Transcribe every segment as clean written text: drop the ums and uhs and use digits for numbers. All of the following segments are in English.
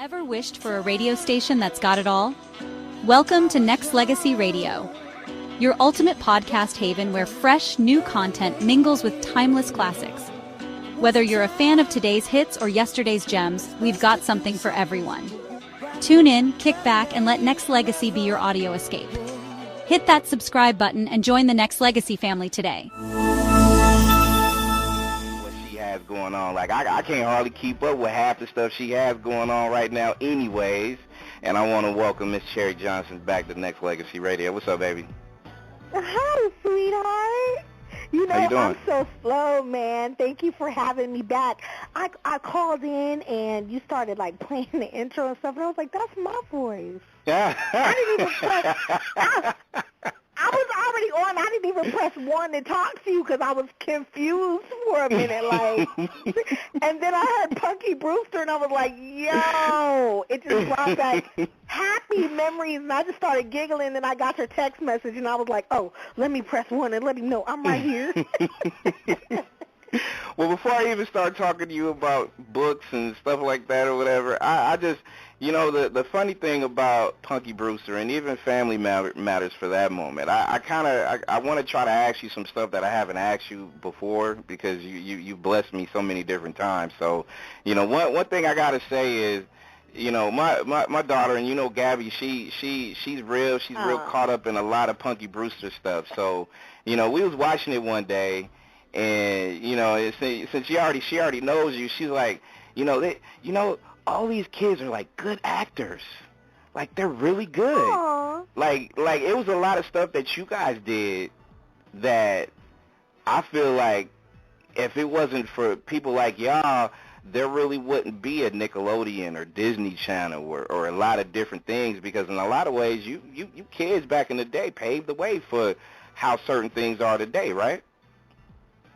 Ever wished for a radio station that's got it all? Welcome to Nexxlegacy Radio, your ultimate podcast haven where fresh, new content mingles with timeless classics. Whether you're a fan of today's hits or yesterday's gems, we've got something for everyone. Tune in, kick back, and let Nexxlegacy be your audio escape. Hit that subscribe button and join the Nexxlegacy family today. Going on. Like, I can't hardly keep up with half the stuff she has going on right now anyways. And I want to welcome Miss Cherie Johnson back to Nexxlegacy Radio. What's up, baby? Hi, sweetheart. You know, How you doing? I'm so slow, man. Thank you for having me back. I called in, and you started, like, playing the intro and stuff, and I was like, that's my voice. Yeah. I didn't even press... I was already on. I didn't even press 1 to talk to you because I was confused for a minute, like. And then I heard Punky Brewster, and I was like, yo. It just brought back happy memories, and I just started giggling, and I got your text message, and I was like, oh, let me press 1 and let him know I'm right here. Well, before I even start talking to you about books and stuff like that or whatever, I just, you know, the funny thing about Punky Brewster and even Family Matters for that moment, I want to try to ask you some stuff that I haven't asked you before because you blessed me so many different times. So, you know, one thing I got to say is, you know, my daughter, and you know Gabby, she's real caught up in a lot of Punky Brewster stuff. So, you know, we was watching it one day. And, you know, since she already knows you, she's like, you know, all these kids are, like, good actors. Like, they're really good. Aww. Like it was a lot of stuff that you guys did that I feel like if it wasn't for people like y'all, there really wouldn't be a Nickelodeon or Disney Channel or a lot of different things, because in a lot of ways, you kids back in the day paved the way for how certain things are today, right?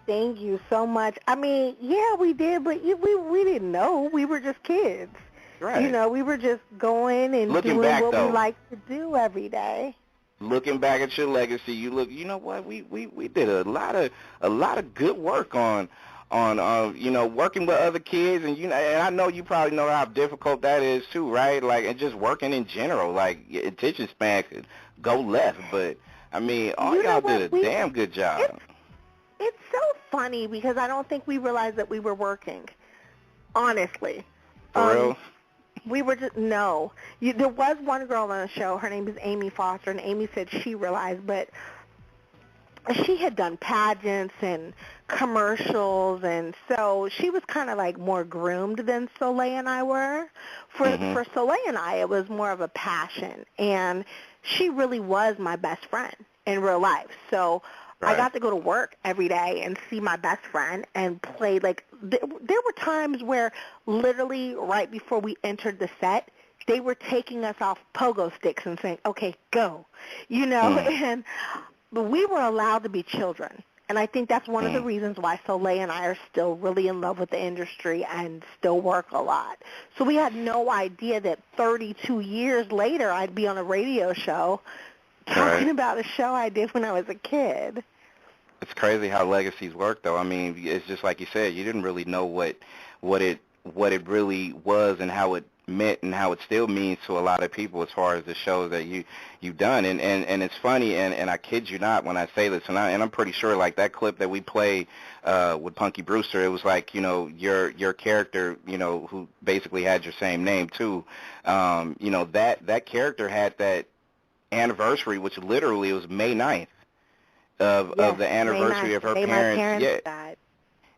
Thank you so much. I mean, yeah, we did, but we didn't know. We were just kids. Right. You know, we were just going and doing what we like to do every day. Looking back at your legacy, you know what? We did a lot of good work on you know, working with other kids, and and I know you probably know how difficult that is too, right? Like, and just working in general, like your attention span could go left, but I mean, y'all did a damn good job. It's so funny because I don't think we realized that we were working, honestly. For real? We were just, no. There was one girl on the show, her name is Amy Foster, and Amy said she realized, but she had done pageants and commercials, and so she was kind of like more groomed than Soleil and I were. For Soleil and I, it was more of a passion, and she really was my best friend in real life. So right. I got to go to work every day and see my best friend and play. Like, there were times where literally right before we entered the set, they were taking us off pogo sticks and saying, okay, go, you know, but we were allowed to be children. And I think that's one of the reasons why Soleil and I are still really in love with the industry and still work a lot. So we had no idea that 32 years later I'd be on a radio show talking about a show I did when I was a kid. It's crazy how legacies work, though. I mean, it's just like you said, you didn't really know what it really was and how it meant and how it still means to a lot of people as far as the shows that you've done. And it's funny, and I kid you not when I say this, and I'm pretty sure, like, that clip that we played with Punky Brewster, it was like, you know, your character, you know, who basically had your same name too, you know, that character had that anniversary, which literally was May 9th of the anniversary of her parents. Died.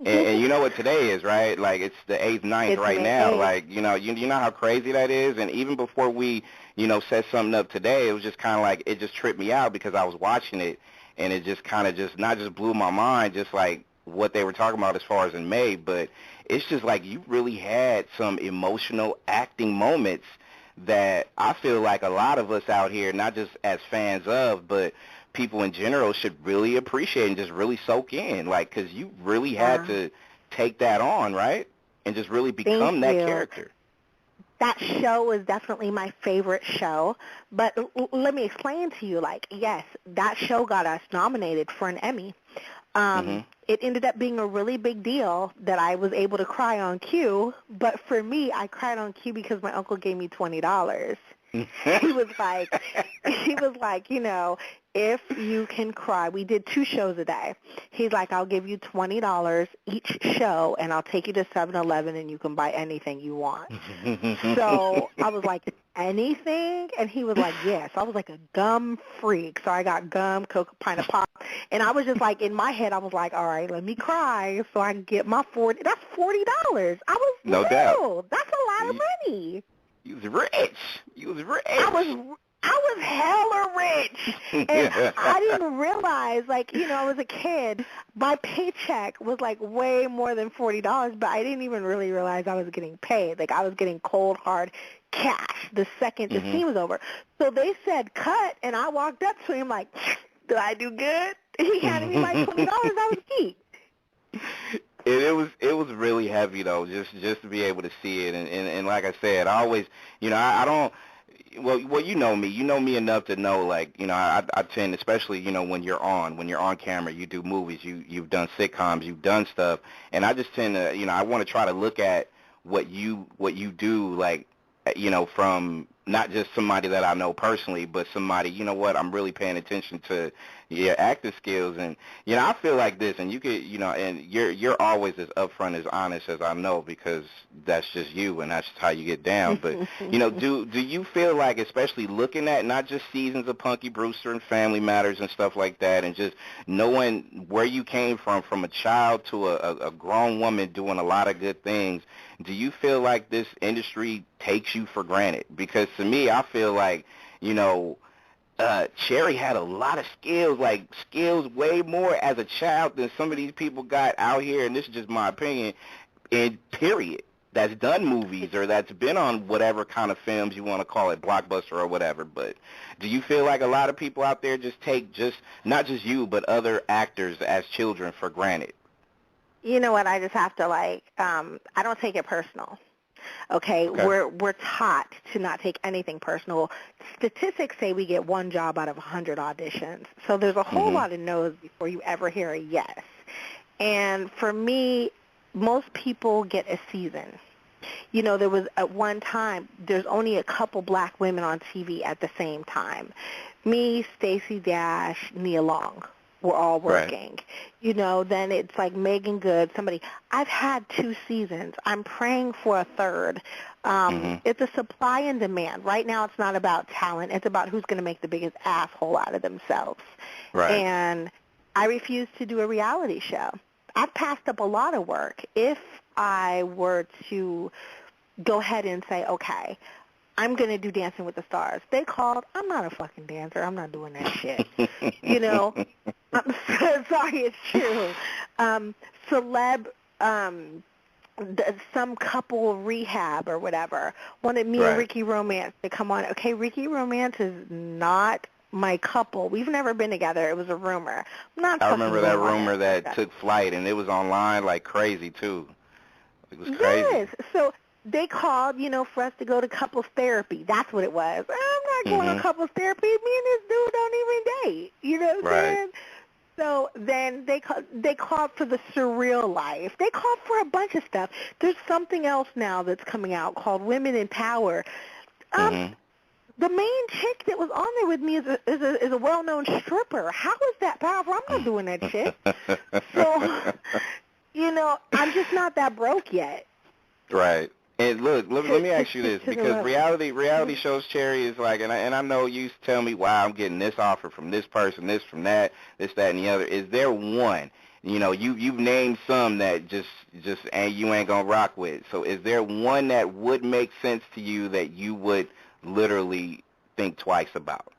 And you know what today is, right? Like, it's the 8th, 9th right now. 8th. Like, you know how crazy that is? And even before we, you know, set something up today, it was just kind of like, it just tripped me out because I was watching it, and it just kind of just, not just blew my mind, just like what they were talking about as far as in May, but it's just like you really had some emotional acting moments that I feel like a lot of us out here, not just as fans of, but people in general should really appreciate and just really soak in, like, because you really had to take that on, right, and just really become that character. That show is definitely my favorite show, but let me explain to you, like, yes, that show got us nominated for an Emmy. It ended up being a really big deal that I was able to cry on cue, but for me, I cried on cue because my uncle gave me $20. he was like, if you can cry, we did 2 shows a day. He's like, I'll give you $20 each show, and I'll take you to 7-Eleven, and you can buy anything you want. So I was like, anything? And he was like, yes. I was like a gum freak. So I got gum, Coke, pint of pop. And I was just like, in my head, I was like, all right, let me cry so I can get my $40. That's $40. I was no doubt. That's a lot of money. You was rich. I was hella rich, and I didn't realize, I was a kid, my paycheck was, way more than $40, but I didn't even really realize I was getting paid. I was getting cold, hard cash the second the scene was over. So they said, cut, and I walked up to him like, did I do good? He handed me my $20. I was geeked. It was really heavy though, just to be able to see it, and like I said, I always, I don't. Well, you know me enough to know, I tend, especially, when you're on camera, you do movies, you've done sitcoms, you've done stuff, and I just tend to, I want to try to look at what you do, from not just somebody that I know personally, but somebody, I'm really paying attention to your acting skills, and, I feel like this, and you could, and you're always as upfront, as honest as I know, because that's just you, and that's just how you get down, but, do you feel like, especially looking at not just seasons of Punky Brewster and Family Matters and stuff like that, and just knowing where you came from a child to a grown woman doing a lot of good things, do you feel like this industry takes you for granted? Because to me, I feel like, Cherie had a lot of skills, skills way more as a child than some of these people got out here, and this is just my opinion, in period, that's done movies or that's been on whatever kind of films you want to call it, blockbuster or whatever. But do you feel like a lot of people out there just take not just you, but other actors as children for granted? You know what, I just have to, I don't take it personal. Okay, we're taught to not take anything personal. Statistics say we get 1 job out of 100 auditions. So there's a whole lot of no's before you ever hear a yes. And for me, most people get a season. There was at one time, there's only a couple black women on TV at the same time. Me, Stacey Dash, Nia Long. We're all working. Right. Then it's like Megan Good, somebody. I've had 2 seasons. I'm praying for a third. It's a supply and demand. Right now it's not about talent. It's about who's going to make the biggest asshole out of themselves. Right. And I refuse to do a reality show. I've passed up a lot of work. If I were to go ahead and say, okay, I'm going to do Dancing with the Stars. They called. I'm not a fucking dancer. I'm not doing that shit. I'm sorry, it's true. Some couple rehab or whatever wanted me and Ricky Romance to come on. Okay, Ricky Romance is not my couple. We've never been together. It was a rumor. I remember that rumor that took flight, and it was online like crazy, too. It was crazy. Yes. So they called, for us to go to couples therapy. That's what it was. I'm not going to couples therapy. Me and this dude don't even date. You know what I'm saying? So then they called for the surreal life. They called for a bunch of stuff. There's something else now that's coming out called Women in Power. The main chick that was on there with me is a well-known stripper. How is that powerful? I'm not doing that shit. So, I'm just not that broke yet. Right. And look, let me ask you this, because reality shows, Cherie, is like, and I know you tell me, wow, I'm getting this offer from this person, this from that, this, that, and the other. Is there one, you've named some that just and you ain't gonna rock with. So is there one that would make sense to you that you would literally think twice about?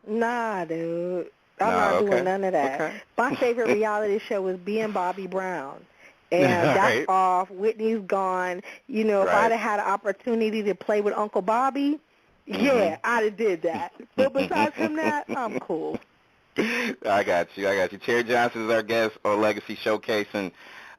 Nah, dude. I'm not doing none of that. Okay. My favorite reality show was being Bobby Brown. And that's off. Whitney's gone. If I'd have had an opportunity to play with Uncle Bobby, I'd have did that. But besides from that, I'm cool. I got you. Cherie Johnson is our guest on Legacy Showcase, and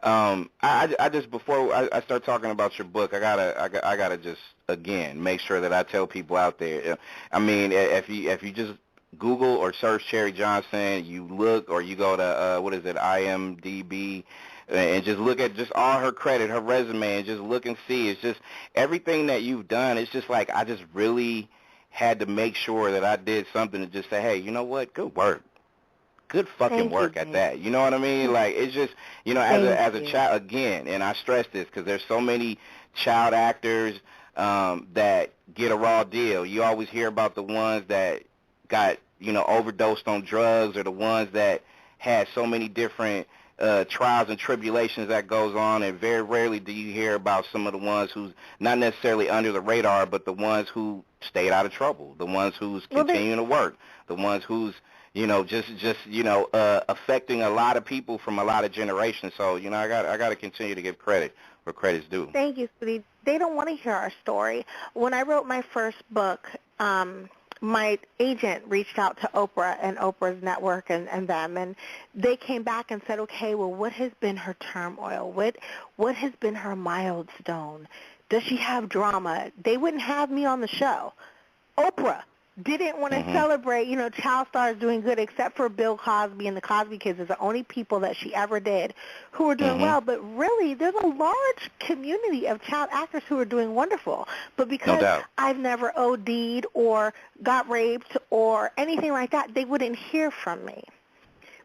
I just, before I start talking about your book, I gotta just again make sure that I tell people out there. I mean, if you just Google or search Cherie Johnson, you look or you go to, iamDB, and just look at just all her credit, her resume, and just look and see. It's just everything that you've done. It's just like I just really had to make sure that I did something to just say, hey, you know what? Good work. Good fucking work at that. You know what I mean? Like, it's just, as a child, again, and I stress this because there's so many child actors that get a raw deal. You always hear about the ones that got, overdosed on drugs, or the ones that had so many different trials and tribulations that goes on, and very rarely do you hear about some of the ones who's not necessarily under the radar, but the ones who stayed out of trouble, the ones who's continuing to work, the ones who's affecting a lot of people from a lot of generations. So, I got to continue to give credit where credit's due. Thank you, sweetie. They don't want to hear our story. When I wrote my first book, my agent reached out to Oprah and Oprah's network and them, and they came back and said, okay, well, what has been her turmoil? What has been her milestone? Does she have drama? They wouldn't have me on the show. Oprah didn't want to celebrate, child stars doing good, except for Bill Cosby and the Cosby Kids is the only people that she ever did who were doing well. But really, there's a large community of child actors who are doing wonderful. But because I've never OD'd or got raped or anything like that, they wouldn't hear from me.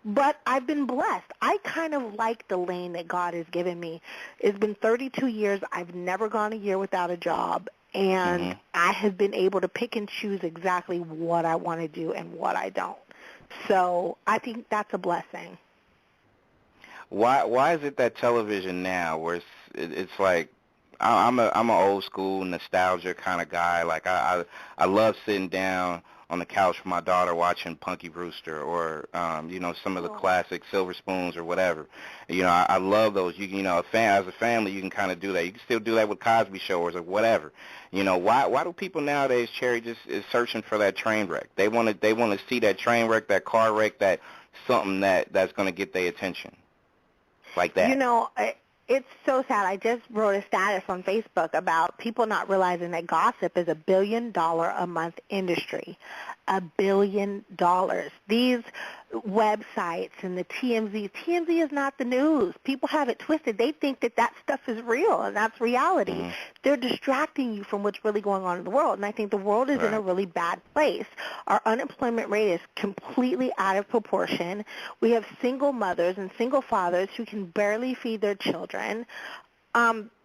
But I've been blessed. I kind of like the lane that God has given me. It's been 32 years. I've never gone a year without a job. And I have been able to pick and choose exactly what I want to do and what I don't. So I think that's a blessing. Why is it that television now, where it's like I'm an old school nostalgia kind of guy. Like I love sitting down on the couch with my daughter watching Punky Brewster or some of the classic Silver Spoons or whatever. I love those. As a family, you can kind of do that. You can still do that with Cosby Shows or whatever. Why do people nowadays, Cherie, just is searching for that train wreck? They want to see that train wreck, that car wreck, that something that's going to get their attention like that. It's so sad. I just wrote a status on Facebook about people not realizing that gossip is $1 billion a month industry. $1 billion. These websites and the TMZ is not the news. People have it twisted. They think that stuff is real, and that's reality. They're distracting you from what's really going on in the world, and I think the world is in a really bad place. Our unemployment rate is completely out of proportion. We have single mothers and single fathers who can barely feed their children.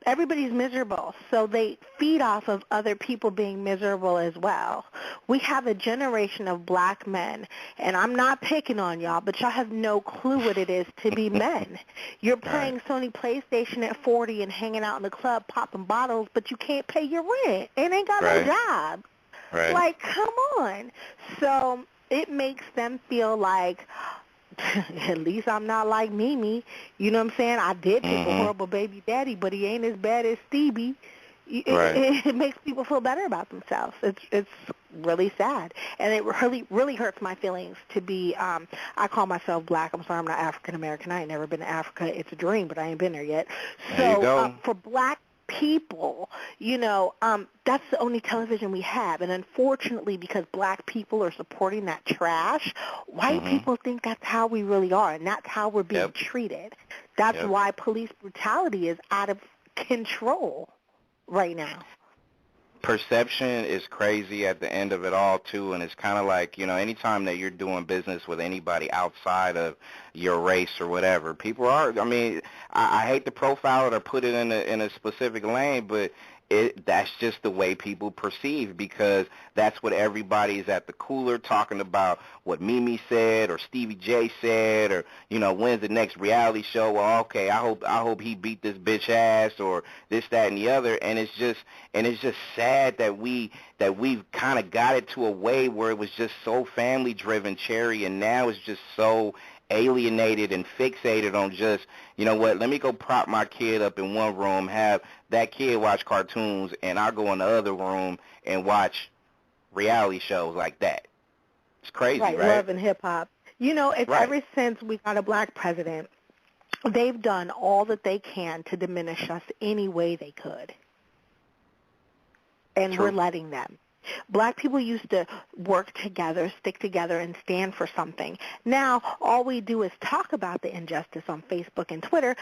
Everybody's miserable, so they feed off of other people being miserable as well. We have a generation of black men, and I'm not picking on y'all, but y'all have no clue what it is to be men. You're playing Sony PlayStation at 40 and hanging out in the club popping bottles, but you can't pay your rent and ain't got no job. Like, come on. So it makes them feel like, at least I'm not like Mimi. You know what I'm saying? I did pick a horrible baby daddy, but he ain't as bad as Stevie. It makes people feel better about themselves. It's really sad. And it really hurts my feelings to be, I call myself black. I'm sorry, I'm not African American. I ain't never been to Africa. It's a dream, but I ain't been there yet. So for black people, that's the only television we have. And unfortunately, because black people are supporting that trash, white people think that's how we really are, and that's how we're being treated. That's why police brutality is out of control right now. Perception is crazy at the end of it all, too, and it's kind of like, anytime that you're doing business with anybody outside of your race or whatever, people are, I hate to profile it or put it in a specific lane, but that's just the way people perceive, because that's what everybody's at the cooler talking about, what Mimi said or Stevie J said, or when's the next reality show? Well, okay, I hope he beat this bitch ass, or this, that, and the other. And it's just sad that we've kind of got it to a way where it was just so family driven, Cherie, and now it's just so alienated and fixated on just, let me go prop my kid up in one room, have that kid watch cartoons, and I'll go in the other room and watch reality shows like that. It's crazy, right? Love and hip-hop. It's ever since we got a black president, they've done all that they can to diminish us any way they could. And we're letting them. Black people used to work together, stick together, and stand for something. Now, all we do is talk about the injustice on Facebook and Twitter,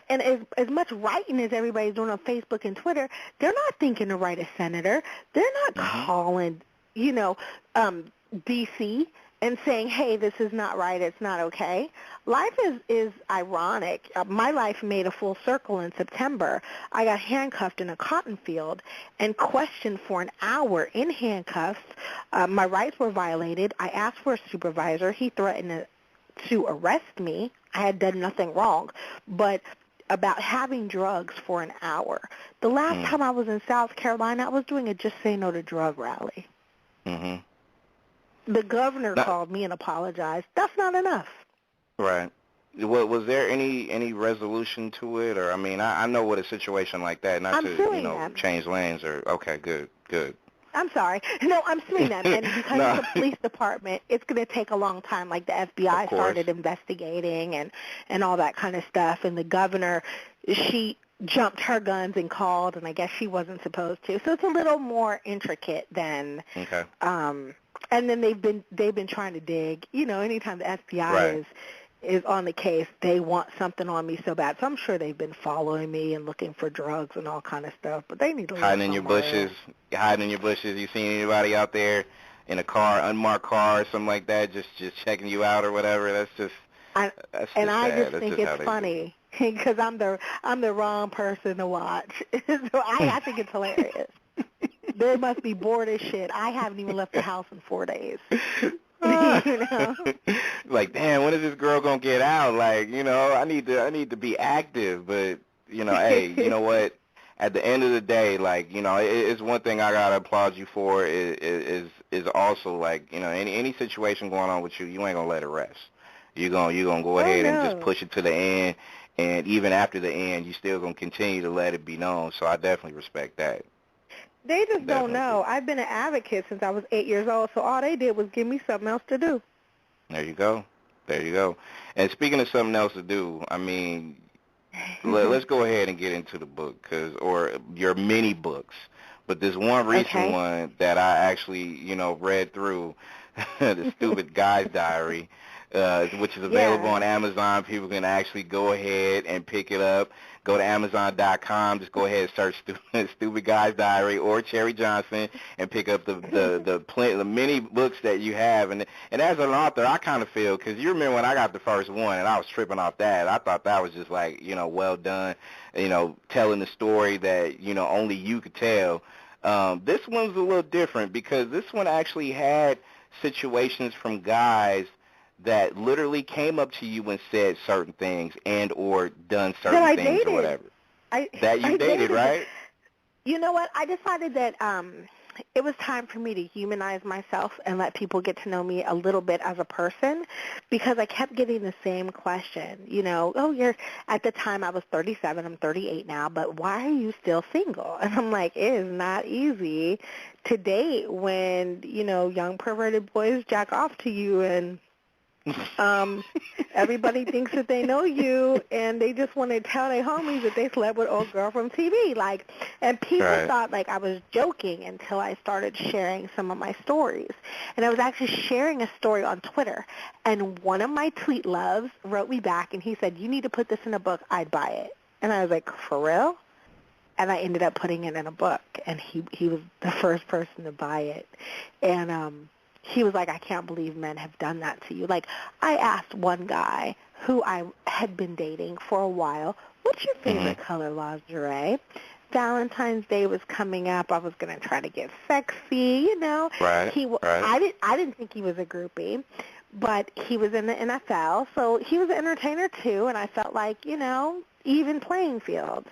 and as much writing as everybody's doing on Facebook and Twitter, they're not thinking to write a senator. They're not calling, D.C., and saying, hey, this is not right, it's not okay. Life is ironic. My life made a full circle in September. I got handcuffed in a cotton field and questioned for an hour in handcuffs. My rights were violated. I asked for a supervisor. He threatened to arrest me. I had done nothing wrong, but about having drugs for an hour. The last time I was in South Carolina, I was doing a Just Say No to Drug rally. Mm-hmm. The governor called me and apologized. That's not enough. Right. Was there any resolution to it? Or, I mean, I know what a situation like that, not to, change lanes or, okay, good. I'm sorry. No, I'm suing them. And because it's the police department, it's going to take a long time. Like the FBI started investigating and all that kind of stuff. And the governor, she jumped her guns and called, and I guess she wasn't supposed to. So it's a little more intricate than and then they've been trying to dig. Anytime the FBI is on the case, they want something on me so bad. So I'm sure they've been following me and looking for drugs and all kind of stuff. But they need to hiding in your bushes. You seen anybody out there in a car, unmarked car, or something like that, just checking you out or whatever? That's just I just think it's funny because I'm the wrong person to watch. So I think it's hilarious. They must be bored as shit. I haven't even left the house in 4 days. Like, damn, when is this girl gonna get out? Like, I need to be active, but hey, you know what? At the end of the day, like, it's one thing I gotta applaud you for is also like, any situation going on with you, you ain't gonna let it rest. You're gonna go ahead and just push it to the end, and even after the end, you still gonna continue to let it be known. So I definitely respect that. They just don't know. I've been an advocate since I was 8 years old, so all they did was give me something else to do. There you go. And speaking of something else to do, I mean, let's go ahead and get into the book, or your mini books. But this one recent one that I actually, read through, The Stupid Guy's Diary, which is available on Amazon. People can actually go ahead and pick it up. Go to Amazon.com. Just go ahead and search Stupid Guy's Diary or Cherie Johnson and pick up the many books that you have. And as an author, I kind of feel, because you remember when I got the first one and I was tripping off that. I thought that was just like, well done, telling the story that, only you could tell. This one's a little different because this one actually had situations from guys that literally came up to you and said certain things and or done certain things or whatever. I dated, right? You know what? I decided that it was time for me to humanize myself and let people get to know me a little bit as a person, because I kept getting the same question, at the time I was 37, I'm 38 now, but why are you still single? And I'm like, it is not easy to date when, young perverted boys jack off to you and everybody thinks that they know you, and they just want to tell their homies that they slept with old girl from TV. And people thought I was joking until I started sharing some of my stories. And I was actually sharing a story on Twitter, and one of my tweet loves wrote me back, and he said, "You need to put this in a book. I'd buy it." And I was like, "For real?" And I ended up putting it in a book, and he was the first person to buy it. And he was like, "I can't believe men have done that to you." I asked one guy who I had been dating for a while, "What's your favorite color lingerie?" Valentine's Day was coming up. I was going to try to get sexy, Right. I didn't think he was a groupie, but he was in the NFL, so he was an entertainer too, and I felt like, even playing field.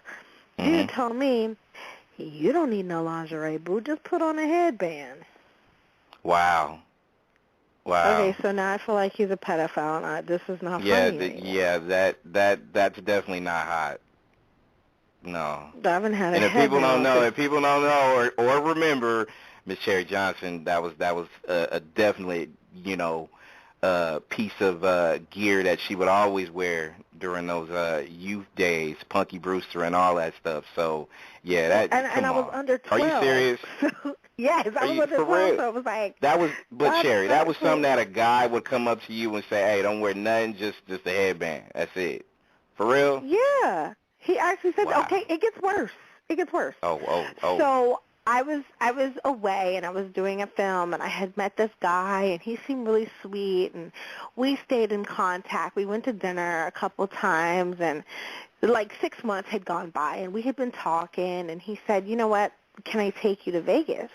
Dude told me, "You don't need no lingerie, boo. Just put on a headband." Wow. Okay, so now I feel like he's a pedophile. This is not funny. That's definitely not hot. No. I haven't had and if people don't know or remember, Miss Cherie Johnson, that was definitely piece of gear that she would always wear during those youth days, Punky Brewster and all that stuff. So, yeah, that. And I was under 12. Are you serious? Yes, I was under 12, so it was like. That was, but Cherie, that was something that a guy would come up to you and say, "Hey, don't wear nothing, just a headband. That's it." For real? Yeah. He actually said, wow. "Okay, it gets worse. It gets worse." Oh. So I was away, and I was doing a film, and I had met this guy, and he seemed really sweet, and we stayed in contact. We went to dinner a couple times, and like 6 months had gone by, and we had been talking, and he said, "You know what? Can I take you to Vegas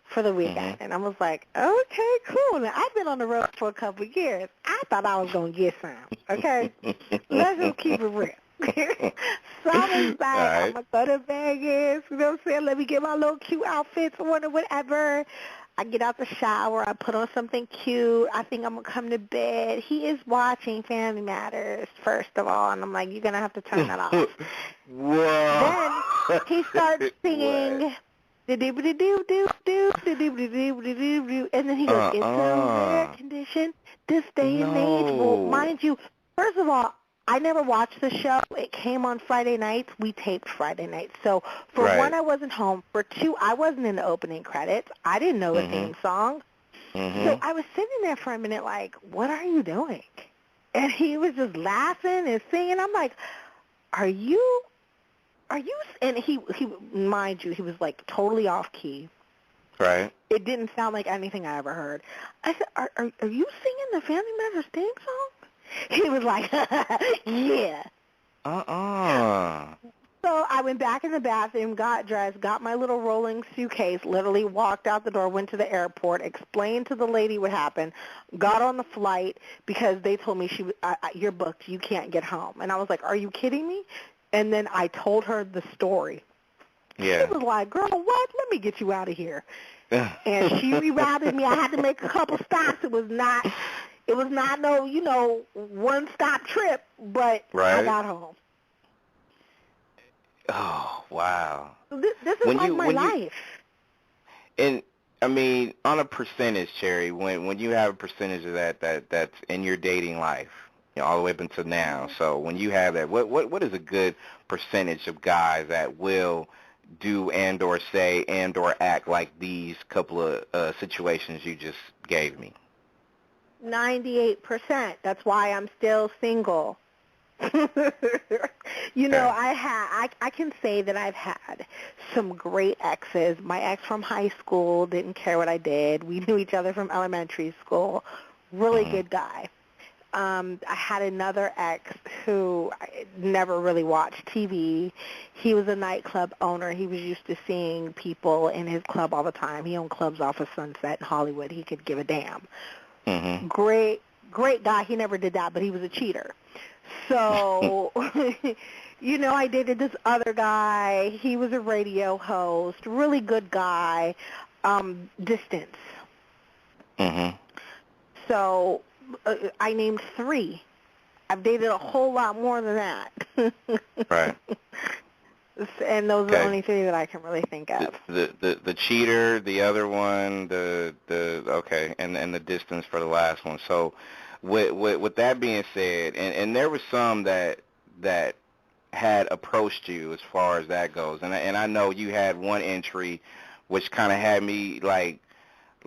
for the weekend?" And I was like, "Okay, cool." Now, I've been on the road for a couple of years. I thought I was going to get some, okay? Let's just keep it real. So I was like, I'm going to go to Vegas, you know what I'm saying? Let me get my little cute outfits or whatever. I get out the shower. I put on something cute. I think I'm going to come to bed. He is watching Family Matters, first of all, and I'm like, you're going to have to turn that off. Whoa. Then he starts singing, and then he goes, it's a rare condition this day and age. Well, mind you, first of all, I never watched the show. It came on Friday nights. We taped Friday nights. So for one, I wasn't home. For two, I wasn't in the opening credits. I didn't know the theme song. So I was sitting there for a minute like, what are you doing? And he was just laughing and singing. I'm like, are you, and he, mind you, he was like totally off key. Right. It didn't sound like anything I ever heard. I said, are you singing the Family Matters theme song? He was like, yeah. So I went back in the bathroom, got dressed, got my little rolling suitcase, literally walked out the door, went to the airport, explained to the lady what happened, got on the flight because they told me you're booked, you can't get home. And I was like, are you kidding me? And then I told her the story. Yeah. She was like, girl, what? Let me get you out of here. And she rerouted me. I had to make a couple stops. It was not no, one-stop trip, but I got home. Oh, wow. This is like my life. And, I mean, on a percentage, Cherie, when you have a percentage of that's in your dating life, you know, all the way up until now, so when you have that, what is a good percentage of guys that will do and or say and or act like these couple of situations you just gave me? 98%. That's why I'm still single. You know, I can say that I've had some great exes. My ex from high school didn't care what I did. We knew each other from elementary school. Really good guy. I had another ex who never really watched TV. He was a nightclub owner. He was used to seeing people in his club all the time. He owned clubs off of Sunset in Hollywood. He could give a damn. Great guy. He never did that, but he was a cheater. So, you know, I dated this other guy. He was a radio host. Really good guy. Distance. So I named 3. I've dated a whole lot more than that. Right. And those are the only 3 that I can really think of. The cheater, the other one, the and the distance for the last one. So with that being said, and there was some that had approached you as far as that goes, and I know you had one entry which kind of had me like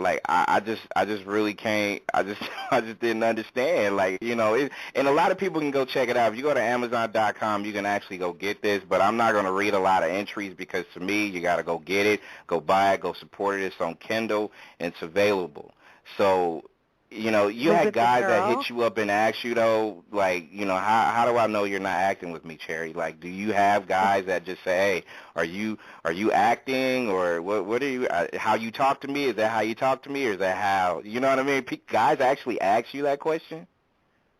I just really can't. I just didn't understand. Like, you know, and a lot of people can go check it out. If you go to Amazon.com, you can actually go get this. But I'm not going to read a lot of entries because to me, you got to go get it, go buy it, go support it. It's on Kindle and it's available. So, you know, you had guys that hit you up and asked you though, like, you know, how do I know you're not acting with me, Cherie? Like, do you have guys that just say, hey, are you acting, or what are you? How you talk to me? Is that how you talk to me, or is that how? You know what I mean? Guys actually ask you that question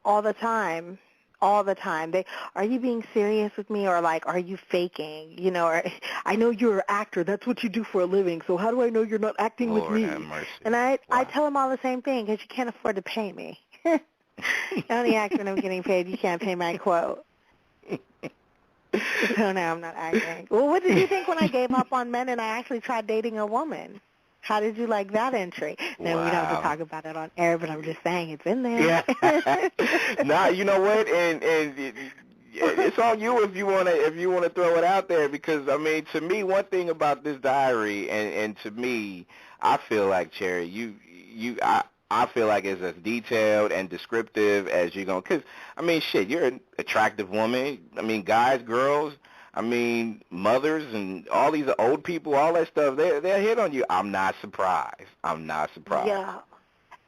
all the time. All the time. Are you being serious with me, or like, are you faking? You know, or, I know you're an actor. That's what you do for a living. So how do I know you're not acting with me? Have mercy. And I tell them all the same thing because you can't afford to pay me. I only act when I'm getting paid. You can't pay my quote. So now I'm not acting. Well, what did you think when I gave up on men and I actually tried dating a woman? How did you like that entry? Now, we don't have to talk about it on air, but I'm just saying it's in there. Yeah. Nah, you know what? And it's on you if you wanna throw it out there, because I mean, to me, one thing about this diary, and to me, I feel like, Cherie, I feel like it's as detailed and descriptive as you're going to, because, I mean, shit, you're an attractive woman. I mean, guys, girls, I mean, mothers and all these old people, all that stuff, they'll hit on you. I'm not surprised. Yeah.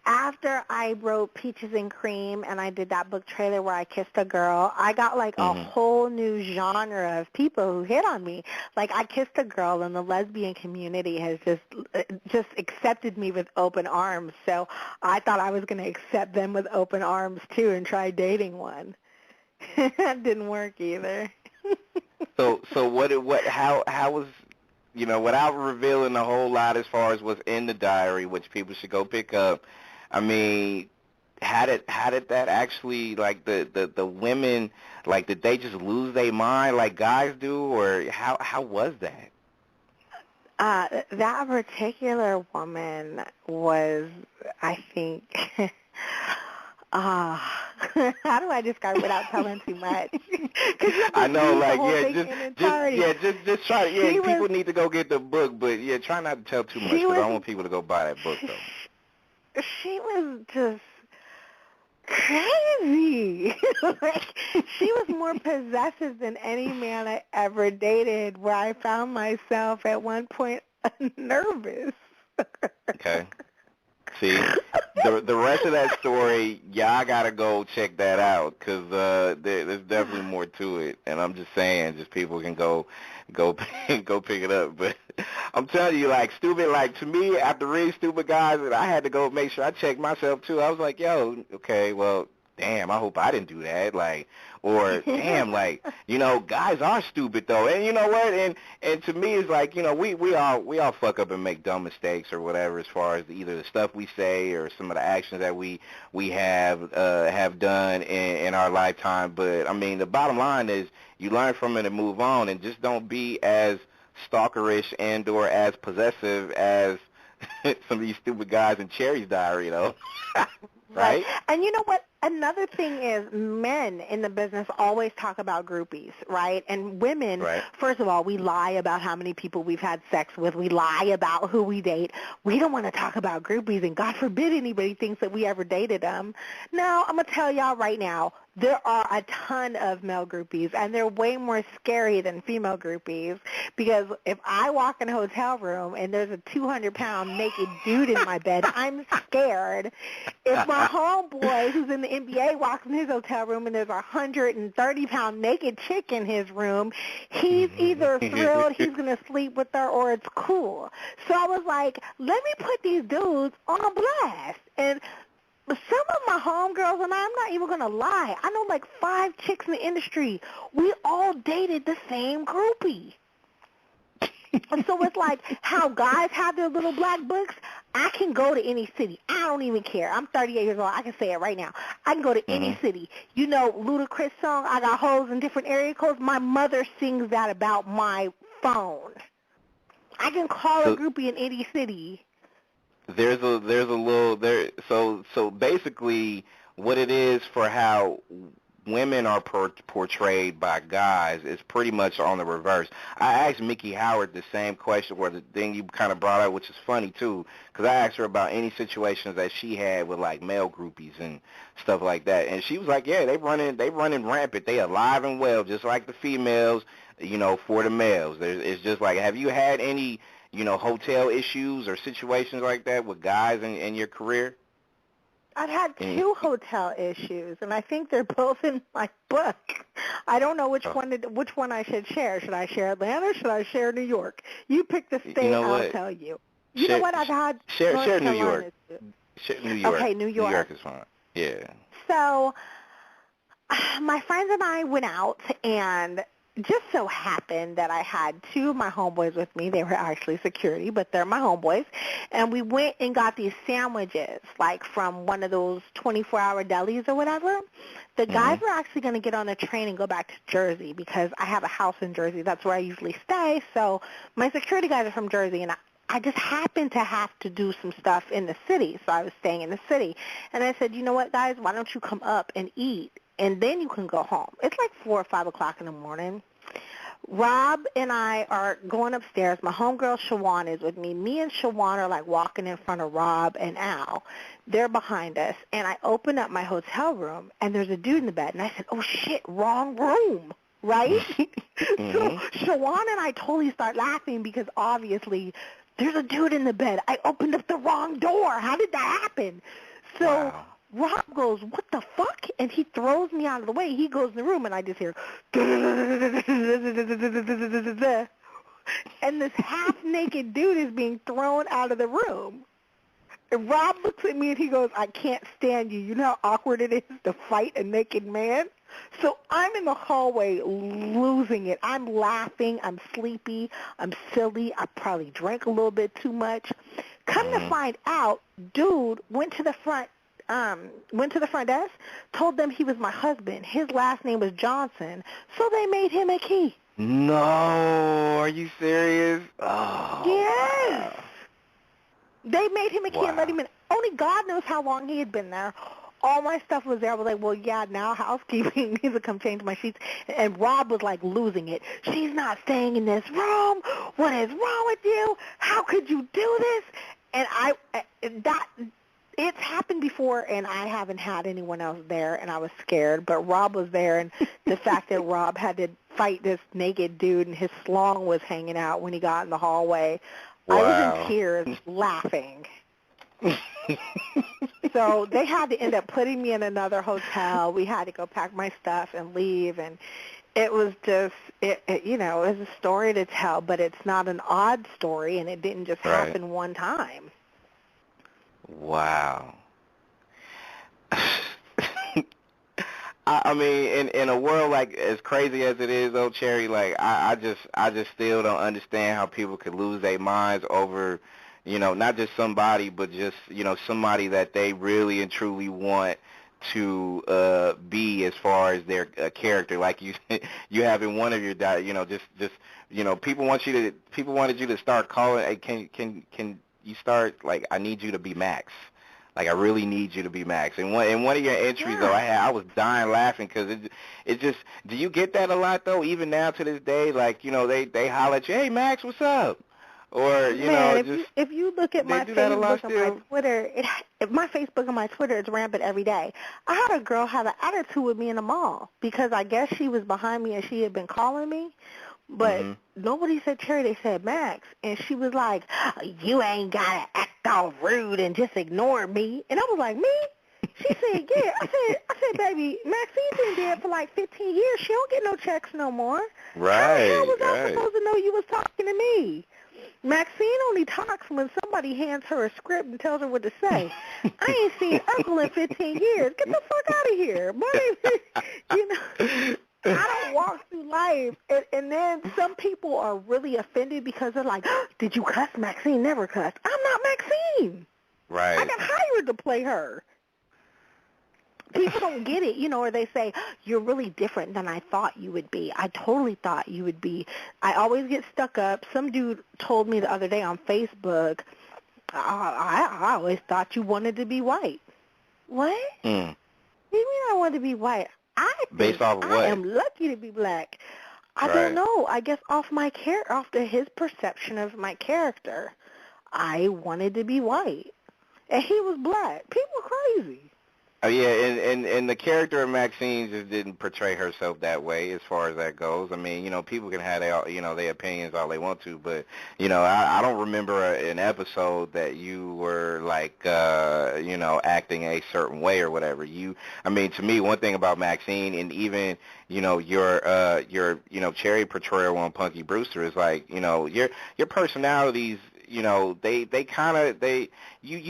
After I wrote Peaches and Cream and I did that book trailer where I kissed a girl, I got like a whole new genre of people who hit on me. Like, I kissed a girl, and the lesbian community has just accepted me with open arms. So I thought I was going to accept them with open arms too and try dating one. That didn't work either. So how was, you know, without revealing a whole lot as far as what's in the diary, which people should go pick up, I mean, how did that actually, like, the women, like, did they just lose their mind like guys do, or how was that? That particular woman was, I think, how do I describe it without telling too much? I know, like, just try. Yeah, people need to go get the book, but yeah, try not to tell too much, because I want people to go buy that book, though. She was just crazy. Like, she was more possessive than any man I ever dated, where I found myself at one point nervous. Okay. See, the rest of that story, y'all gotta go check that out, because there's definitely more to it. And I'm just saying, just people can go pick it up. But I'm telling you, like, stupid, like, to me, after reading Stupid Guys, I had to go make sure I checked myself too. I was like, yo, okay, well, damn, I hope I didn't do that. Like, or damn, like, you know, guys are stupid though. And you know what? And to me, it's like, you know, we all fuck up and make dumb mistakes or whatever, as far as either the stuff we say or some of the actions that we have done in our lifetime. But I mean, the bottom line is you learn from it and move on, and just don't be as stalkerish and or as possessive as some of these stupid guys in Cherie's diary, you know. Right? And you know what? Another thing is, men in the business always talk about groupies, right? And women, first of all, we lie about how many people we've had sex with. We lie about who we date. We don't want to talk about groupies, and God forbid anybody thinks that we ever dated them. Now, I'm going to tell y'all right now, there are a ton of male groupies, and they're way more scary than female groupies, because if I walk in a hotel room and there's a 200-pound naked dude in my bed, I'm scared. If my homeboy who's in the NBA walks in his hotel room and there's a 130-pound naked chick in his room, he's either thrilled he's going to sleep with her or it's cool. So I was like, let me put these dudes on blast. And some of my homegirls and I'm not even going to lie, I know like 5 chicks in the industry. We all dated the same groupie. And so it's like how guys have their little black books. I can go to any city. I don't even care. I'm 38 years old. I can say it right now. I can go to any city. You know, Ludacris song, I got hoes in different area codes. My mother sings that about my phone. I can call a groupie in any city. There's a little there. So basically, what it is for how women are portrayed by guys is pretty much on the reverse. I asked Mickey Howard the same question, or the thing you kind of brought up, which is funny too, because I asked her about any situations that she had with like male groupies and stuff like that, and she was like, yeah, they running rampant. They alive and well, just like the females, you know, for the males. It's just like, have you had any, you know, hotel issues or situations like that with guys in your career? I've had 2 hotel issues, and I think they're both in my book. I don't know which one I should share. Should I share Atlanta or should I share New York? You pick the state, you know I'll tell you. You know what? I've had share New York. New York. Okay, New York. New York is fine. Yeah. So my friends and I went out, and just so happened that I had 2 of my homeboys with me. They were actually security, but they're my homeboys. And we went and got these sandwiches, like from one of those 24-hour delis or whatever. The guys were actually going to get on a train and go back to Jersey, because I have a house in Jersey. That's where I usually stay. So my security guys are from Jersey, and I just happened to have to do some stuff in the city, so I was staying in the city. And I said, you know what, guys, why don't you come up and eat, and then you can go home. It's like 4 or 5 o'clock in the morning. Rob and I are going upstairs. My homegirl, Shawan, is with me. Me and Shawan are, like, walking in front of Rob and Al. They're behind us. And I open up my hotel room, and there's a dude in the bed. And I said, oh, shit, wrong room, right? So Shawan and I totally start laughing because, obviously, there's a dude in the bed. I opened up the wrong door. How did that happen? So Wow. Rob goes, what the fuck? And he throws me out of the way. He goes in the room, and I just hear, and this half-naked dude is being thrown out of the room. And Rob looks at me, and he goes, I can't stand you. You know how awkward it is to fight a naked man? So I'm in the hallway losing it. I'm laughing. I'm sleepy. I'm silly. I probably drank a little bit too much. Come to find out, dude went to the front desk, told them he was my husband. His last name was Johnson, so they made him a key. No, are you serious? Oh, Yes. wow. They made him a key and let him in. Only God knows how long he had been there. All my stuff was there. I was like, well, yeah, now housekeeping needs to come change my sheets. And Rob was, like, losing it. She's not staying in this room. What is wrong with you? How could you do this? And it's happened before, and I haven't had anyone else there, and I was scared. But Rob was there, and the fact that Rob had to fight this naked dude and his slong was hanging out when he got in the hallway, Wow. I was in tears laughing. So they had to end up putting me in another hotel. We had to go pack my stuff and leave, and it was just, it was a story to tell, but it's not an odd story, and it didn't just happen one time. Wow. I mean, in a world like as crazy as it is, though, Cherie, like I just still don't understand how people could lose their minds over, not just somebody, but just somebody that they really and truly want to be as far as their character. Like you have in one of your people wanted you to start calling. Hey, can you start, like, I need you to be Max. Like, I really need you to be Max. And one of your entries, though, I was dying laughing because it just, do you get that a lot, though, even now to this day? Like, they holler at you, hey, Max, what's up? Or, if you look at my Facebook and my Twitter, my Facebook and my Twitter is rampant every day. I had a girl have an attitude with me in the mall because I guess she was behind me and she had been calling me. But nobody said Cherie, they said Max. And she was like, you ain't got to act all rude and just ignore me. And I was like, me? She said, yeah. I said, baby, Maxine's been dead for like 15 years. She don't get no checks no more. Right. How was I supposed to know you was talking to me? Maxine only talks when somebody hands her a script and tells her what to say. I ain't seen Uncle in 15 years. Get the fuck out of here. I don't walk through life, and then some people are really offended because they're like, did you cuss? Maxine never cussed. I'm not Maxine. Right. I got hired to play her. People don't get it, or they say, you're really different than I thought you would be. I totally thought you would be. I always get stuck up. Some dude told me the other day on Facebook, I always thought you wanted to be white. What? What do you mean I want to be white? Based off of what? I am lucky to be black. I don't know. I guess off his perception of my character, I wanted to be white, and he was black. People are crazy. Oh yeah, and the character of Maxine just didn't portray herself that way as far as that goes. I mean, people can have their opinions all they want to, but I don't remember an episode that you were like acting a certain way or whatever. I mean, to me, one thing about Maxine and even your Cherie portrayal on Punky Brewster is like your personalities. You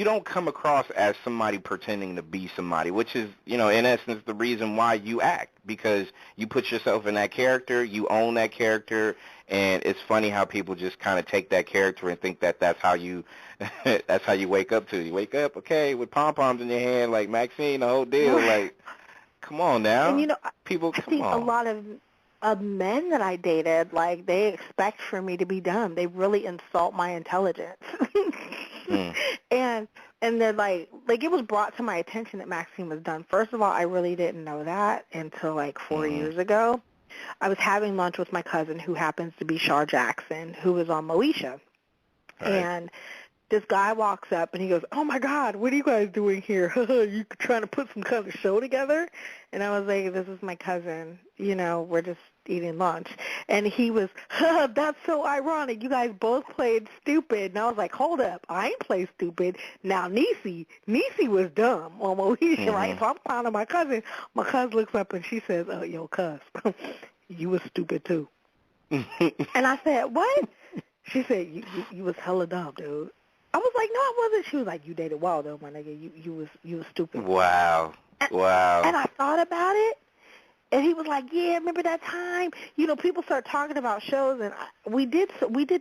don't come across as somebody pretending to be somebody, which is, in essence, the reason why you act, because you put yourself in that character, you own that character, and it's funny how people just kind of take that character and think that that's how you wake up to. You wake up, okay, with pom-poms in your hand, like Maxine, the whole deal, like, come on now. And, people, I think a lot of of men that I dated, like, they expect for me to be dumb. They really insult my intelligence. Mm. And then, like it was brought to my attention that Maxine was dumb. First of all, I really didn't know that until, like, 4 years ago. I was having lunch with my cousin, who happens to be Shar Jackson, who was on Moesha. Right. And this guy walks up and he goes, "Oh my God, what are you guys doing here? You trying to put some kind of show together?" And I was like, "This is my cousin. You know, we're just eating lunch." And he was, "That's so ironic. You guys both played stupid." And I was like, "Hold up, I ain't played stupid. Now Niecy was dumb on Moesha, right?" So I'm clowning my cousin. My cousin looks up and she says, "Oh, yo, cuz, you was stupid too." And I said, "What?" She said, "You was hella dumb, dude." I was like, "No, I wasn't." She was like, "You dated Waldo, my nigga. You was stupid." Wow. Wow. And I thought about it, and he was like, "Yeah, remember that time? You know, people start talking about shows, and we did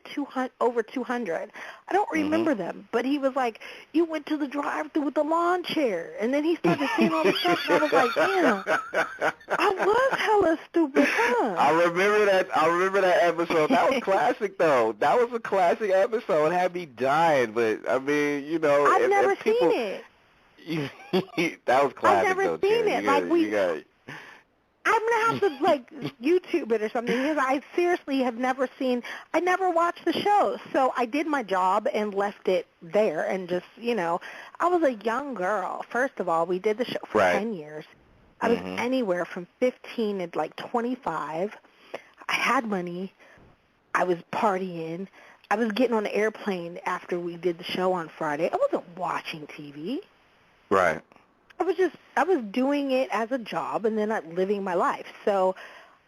200 over 200. I don't remember them, but he was like, you went to the drive-thru with the lawn chair, and then he started seeing all the stuff, and I was like, damn, I was hella stupid, huh?" I remember that episode. That was classic, though. That was a classic episode. It had me dying, but I mean, you know, I've never if people, seen it. that was classic. I've never though, seen Cherie. it. You Like gotta, you gotta, I'm going to have to, like, YouTube it or something, because I seriously have never seen, I never watched the show. So I did my job and left it there and just, you know, I was a young girl. First of all, we did the show for Right. 10 years. I was anywhere from 15 to, like, 25. I had money. I was partying. I was getting on the airplane after we did the show on Friday. I wasn't watching TV. right. I was doing it as a job and then living my life. So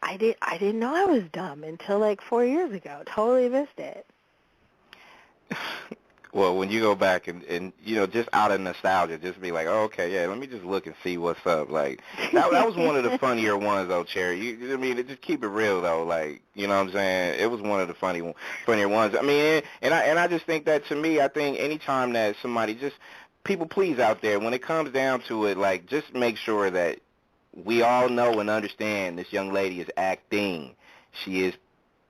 I didn't know I was dumb until like 4 years ago. Totally missed it. Well, when you go back and you know, just out of nostalgia, just be like, oh, okay, yeah, let me just look and see what's up. Like, that was one of the funnier ones, though, Cherie. I mean, just keep it real, though. Like, you know what I'm saying? It was one of the funnier ones. I mean, and I just think that, to me, I think anytime that somebody just, people please out there, when it comes down to it, like, just make sure that we all know and understand this young lady is acting. She is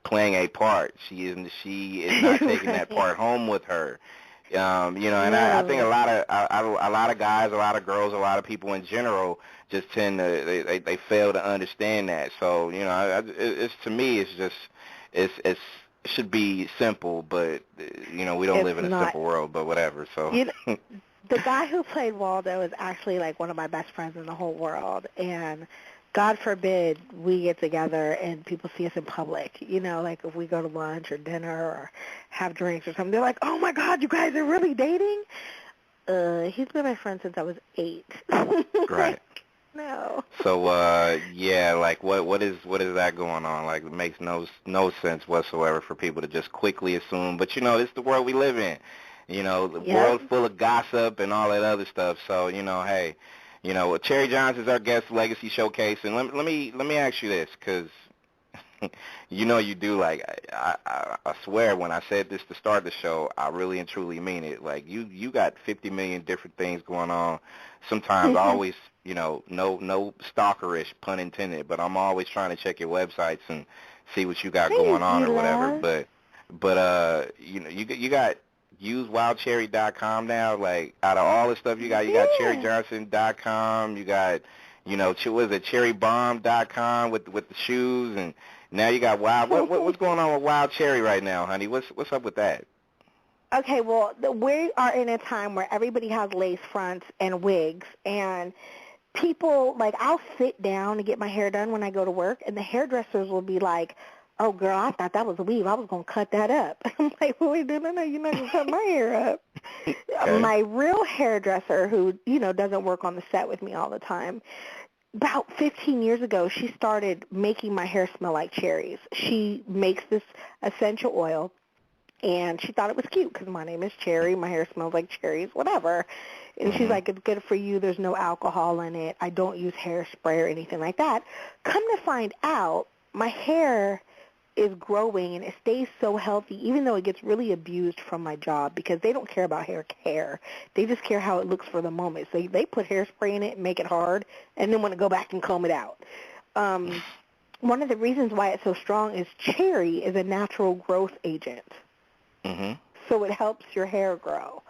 playing a part. She is not taking that part home with her. You know, and I think a lot of guys, a lot of girls, a lot of people in general just tend to they fail to understand that. So, you know, it's to me, it's just it should be simple, but you know, we don't live in a simple world, but whatever. So. You know, the guy who played Waldo is actually like one of my best friends in the whole world, and God forbid we get together and people see us in public, you know, like if we go to lunch or dinner or have drinks or something, they're like, "Oh my God, you guys are really dating?" He's been my friend since I was 8. Right. No. So, yeah, like what is that going on? Like, it makes no sense whatsoever for people to just quickly assume. But, you know, it's the world we live in. You know, the world's full of gossip and all that other stuff. So, you know, hey, you know, Cherie Johnson's our guest legacy showcase, and let me ask you this, because you know you do. Like, I swear, when I said this to start the show, I really and truly mean it. Like, you got 50 million different things going on. Sometimes always, you know, no stalkerish, pun intended, but I'm always trying to check your websites and see what you got going on or whatever. But you know, you got usewildcherry.com now. Like, out of all the stuff you got CherieJohnson.com, you got, you know, what is it, cherrybomb.com with the shoes, and now you got Wild. What's going on with Wild Cherie right now, honey? What's up with that? Okay, well, we are in a time where everybody has lace fronts and wigs, and people, like, I'll sit down to get my hair done when I go to work, and the hairdressers will be like, "Oh, girl, I thought that was a weave. I was going to cut that up." I'm like, "Well, wait, no, you're not going to cut my hair up." Okay. My real hairdresser, who, you know, doesn't work on the set with me all the time, about 15 years ago, she started making my hair smell like cherries. She makes this essential oil, and she thought it was cute because my name is Cherie. My hair smells like cherries, whatever. And she's like, "It's good for you. There's no alcohol in it. I don't use hairspray or anything like that." Come to find out, my hair is growing and it stays so healthy, even though it gets really abused from my job, because they don't care about hair care. They just care how it looks for the moment. So they put hairspray in it and make it hard, and then want to go back and comb it out. one of the reasons why it's so strong is Cherie is a natural growth agent. Mm-hmm. So it helps your hair grow.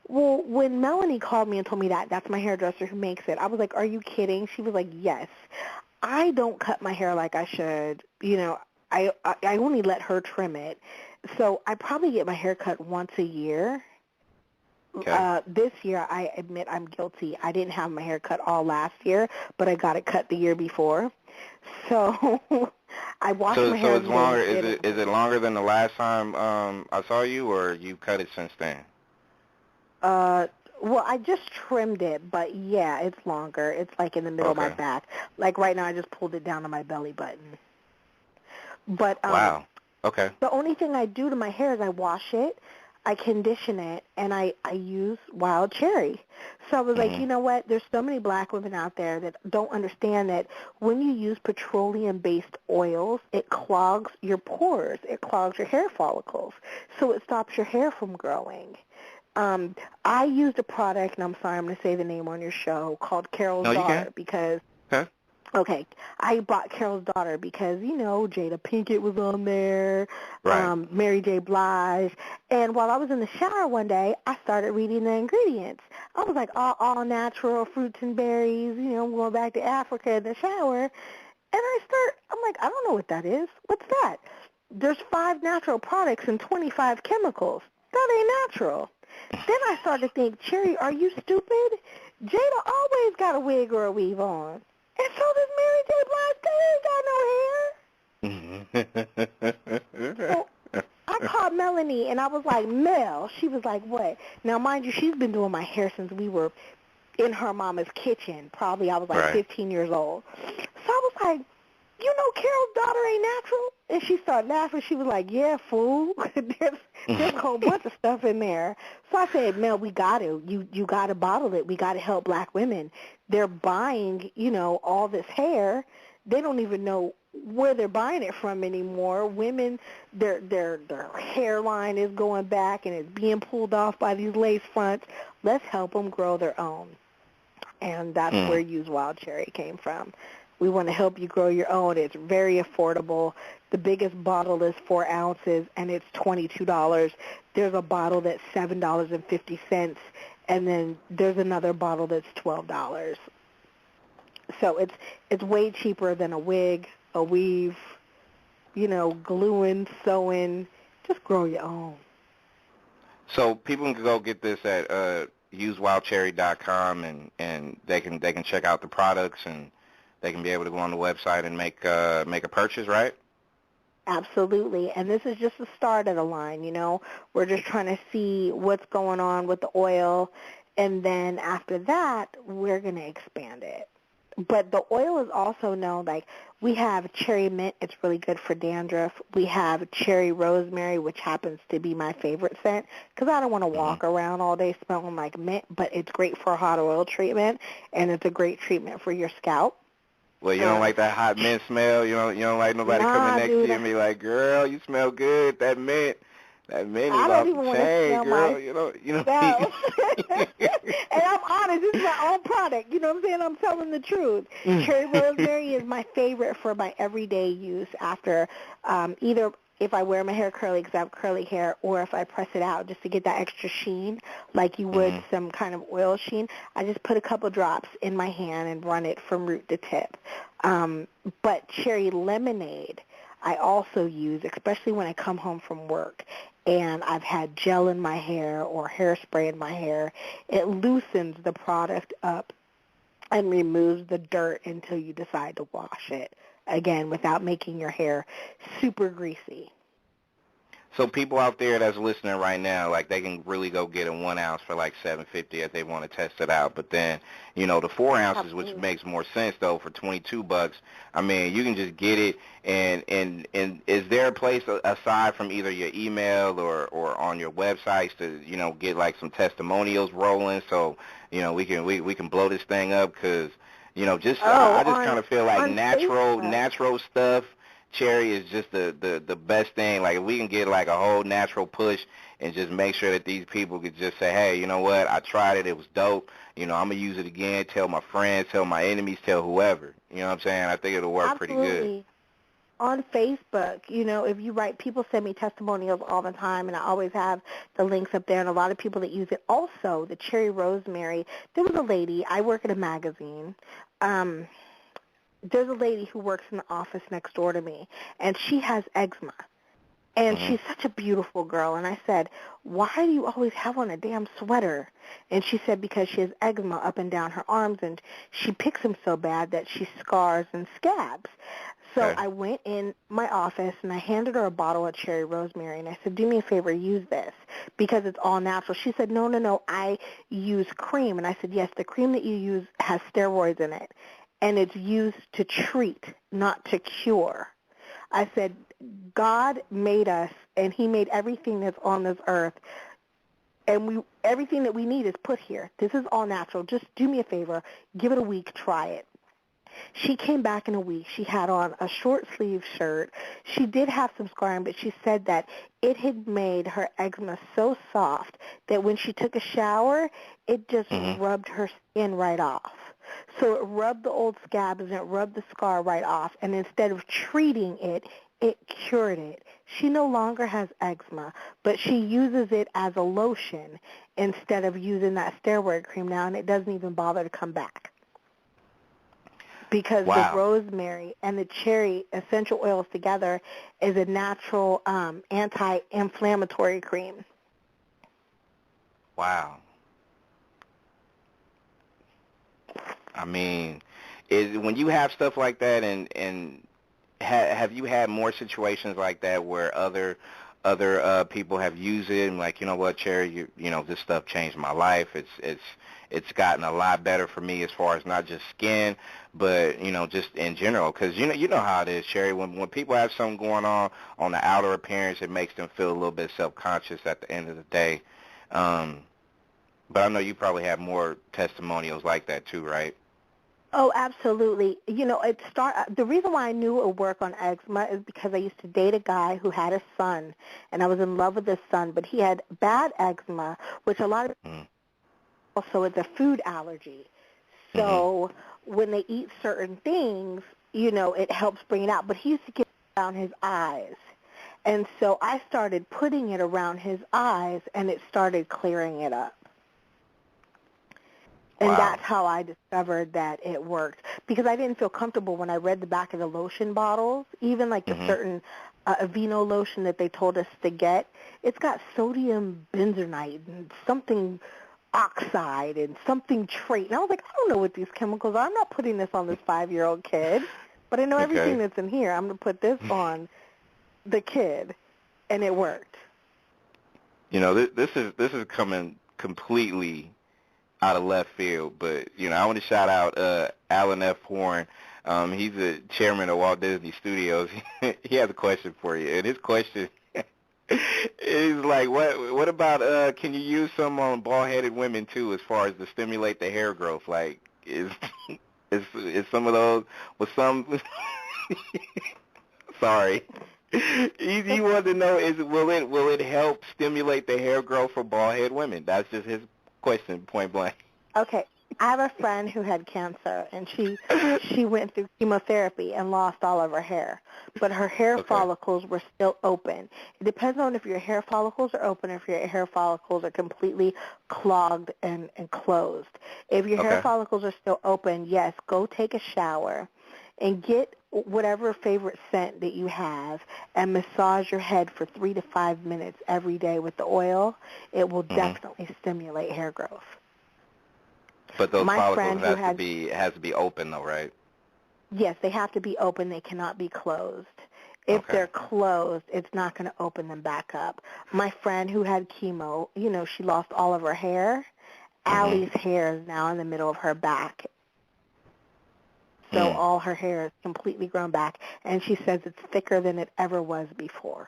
Well, when Melanie called me and told me that's my hairdresser who makes it, I was like, are you kidding? She was like, yes. I don't cut my hair like I should. You know, I only let her trim it. So I probably get my hair cut once a year. Okay. This year, I admit I'm guilty. I didn't have my hair cut all last year, but I got it cut the year before. So I washed my hair So it's every day. longer. Is it longer than the last time I saw you, or you cut it since then? Well, I just trimmed it, but yeah, it's longer. It's like in the middle of my back. Like right now, I just pulled it down to my belly button. But wow. Okay. the only thing I do to my hair is I wash it, I condition it, and I use wild cherry. So I was like, you know what? There's so many black women out there that don't understand that when you use petroleum-based oils, it clogs your pores. It clogs your hair follicles. So it stops your hair from growing. I used a product, and I'm sorry, I'm going to say the name on your show, called Carol's Daughter because, okay, I bought Carol's Daughter because, you know, Jada Pinkett was on there, Mary J. Blige, and while I was in the shower one day, I started reading the ingredients. I was like, all natural fruits and berries, you know, I'm going back to Africa in the shower, and I'm like, I don't know what that is. What's that? There's 5 natural products and 25 chemicals. That ain't natural. Then I started to think, Cherie, are you stupid? Jada always got a wig or a weave on. And so does Mary J. Blige. They ain't got no hair. So I called Melanie, and I was like, Mel. She was like, what? Now, mind you, she's been doing my hair since we were in her mama's kitchen. Probably I was like 15 years old. So I was like, you know Carol's Daughter ain't natural? And she started laughing. She was like, yeah, fool. there's a whole bunch of stuff in there. So I said, Mel, we got to. You got to bottle it. We got to help black women. They're buying, you know, all this hair. They don't even know where they're buying it from anymore. Women, their hairline is going back and it's being pulled off by these lace fronts. Let's help them grow their own. And that's where Use Wild Cherry came from. We want to help you grow your own. It's very affordable. The biggest bottle is 4 ounces, and it's $22. There's a bottle that's $7.50, and then there's another bottle that's $12. So it's way cheaper than a wig, a weave, you know, gluing, sewing. Just grow your own. So people can go get this at usewildcherry.com, and they can check out the products, and they can be able to go on the website and make a purchase, right? Absolutely. And this is just the start of the line, you know. We're just trying to see what's going on with the oil, and then after that, we're going to expand it. But the oil is also known, like, we have cherry mint. It's really good for dandruff. We have cherry rosemary, which happens to be my favorite scent because I don't want to walk around all day smelling like mint, but it's great for a hot oil treatment, and it's a great treatment for your scalp. Well, you don't like that hot mint smell? You don't like nobody coming next to you and be like, girl, you smell good. That mint is off the chain, girl. You know. And I'm honest, this is my own product. You know what I'm saying? I'm telling the truth. Cherry rosemary is my favorite for my everyday use after either if I wear my hair curly because I have curly hair, or if I press it out just to get that extra sheen, like you would some kind of oil sheen. I just put a couple drops in my hand and run it from root to tip. But cherry lemonade I also use, especially when I come home from work and I've had gel in my hair or hairspray in my hair. It loosens the product up and removes the dirt until you decide to wash it, again, without making your hair super greasy. So people out there that's listening right now, like, they can really go get a 1 ounce for like $7.50 if they want to test it out. But then, you know, the 4 ounces, which makes more sense though, for $22. I mean, you can just get it. And is there a place aside from either your email or on your websites to, you know, get like some testimonials rolling so, you know, we can blow this thing up? Because, you know, I just kind of feel like natural stuff. Cherie is just the best thing. Like, if we can get like a whole natural push and just make sure that these people could just say, hey, you know what, I tried it, it was dope, you know, I'm going to use it again, tell my friends, tell my enemies, tell whoever. You know what I'm saying? I think it'll work pretty good. on Facebook, if you write, people send me testimonials all the time, and I always have the links up there, and a lot of people that use it. Also, the cherry rosemary, there was a lady, I work at a magazine, there's a lady who works in the office next door to me, and she has eczema. And she's such a beautiful girl. And I said, why do you always have on a damn sweater? And she said, because she has eczema up and down her arms, and she picks them so bad that she scars and scabs. So I went in my office, and I handed her a bottle of cherry rosemary, and I said, do me a favor, use this, because it's all natural. She said, no, I use cream. And I said, yes, the cream that you use has steroids in it, and it's used to treat, not to cure. I said, God made us, and he made everything that's on this earth, and everything that we need is put here. This is all natural. Just do me a favor. Give it a week. Try it. She came back in a week. She had on a short-sleeve shirt. She did have some scarring, but she said that it had made her eczema so soft that when she took a shower, it just rubbed her skin right off. So it rubbed the old scabs and it rubbed the scar right off. And instead of treating it, it cured it. She no longer has eczema, but she uses it as a lotion instead of using that steroid cream now, and it doesn't even bother to come back. Because the rosemary and the cherry essential oils together is a natural anti-inflammatory cream. Wow. I mean, when you have stuff like that, and have you had more situations like that where other people have used it and like, you know what, Cherie, this stuff changed my life. It's gotten a lot better for me as far as not just skin, but just in general. Because you know how it is, Cherie. When people have something going on the outer appearance, it makes them feel a little bit self-conscious at the end of the day. But I know you probably have more testimonials like that too, right? Oh, absolutely. The reason why I knew it would work on eczema is because I used to date a guy who had a son, and I was in love with his son, but he had bad eczema, which a lot of also it's a food allergy. So when they eat certain things, it helps bring it out. But he used to get it around his eyes. And so I started putting it around his eyes, and it started clearing it up. And that's how I discovered that it worked, because I didn't feel comfortable when I read the back of the lotion bottles, even like the certain Aveeno lotion that they told us to get. It's got sodium benzoate and something oxide and something trait. And I was like, I don't know what these chemicals are. I'm not putting this on this 5-year-old kid, but I know everything that's in here. I'm going to put this on the kid, and it worked. This is coming completely out of left field, but I want to shout out Alan F. Horn. He's the chairman of Walt Disney Studios. He has a question for you, and his question is like, what about can you use some on bald-headed women too, as far as to stimulate the hair growth? Like, is some of those with some? Sorry. He wanted to know, will it help stimulate the hair growth for bald-headed women? That's just his question, point blank. Okay. I have a friend who had cancer, and she went through chemotherapy and lost all of her hair, but her hair follicles were still open. It depends on if your hair follicles are open or if your hair follicles are completely clogged and closed. If your hair follicles are still open, yes, go take a shower and get whatever favorite scent that you have and massage your head for 3 to 5 minutes every day with the oil. It will definitely stimulate hair growth. But those follicles has to be open though, right? Yes, they have to be open. They cannot be closed. If they're closed, it's not going to open them back up. My friend who had chemo, she lost all of her hair. Allie's hair is now in the middle of her back. So all her hair is completely grown back, and she says it's thicker than it ever was before.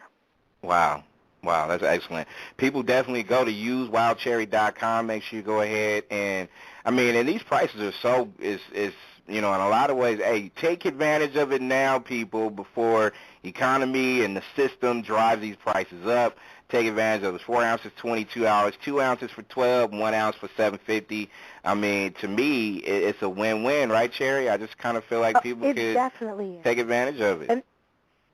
Wow. Wow, that's excellent. People definitely go to usewildcherry.com. Make sure you go ahead and these prices are in a lot of ways, hey, take advantage of it now, people, before economy and the system drive these prices up. Take advantage of it. 4 ounces, $22, 2 ounces for $12, 1 ounce for $7.50. To me, it's a win-win, right, Cherie? I just kind of feel like people could definitely is. take advantage of it.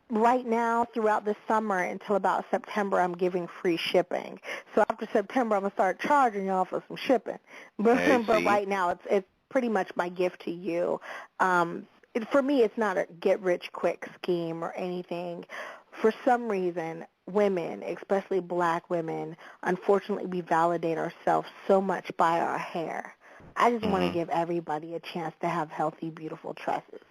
right now, throughout the summer until about September, I'm giving free shipping. So after September, I'm gonna start charging y'all for some shipping. But Hey, but see? right now, it's pretty much my gift to you. For me, it's not a get-rich-quick scheme or anything. For some reason, women, especially black women, unfortunately, we validate ourselves so much by our hair. I just want to give everybody a chance to have healthy, beautiful tresses.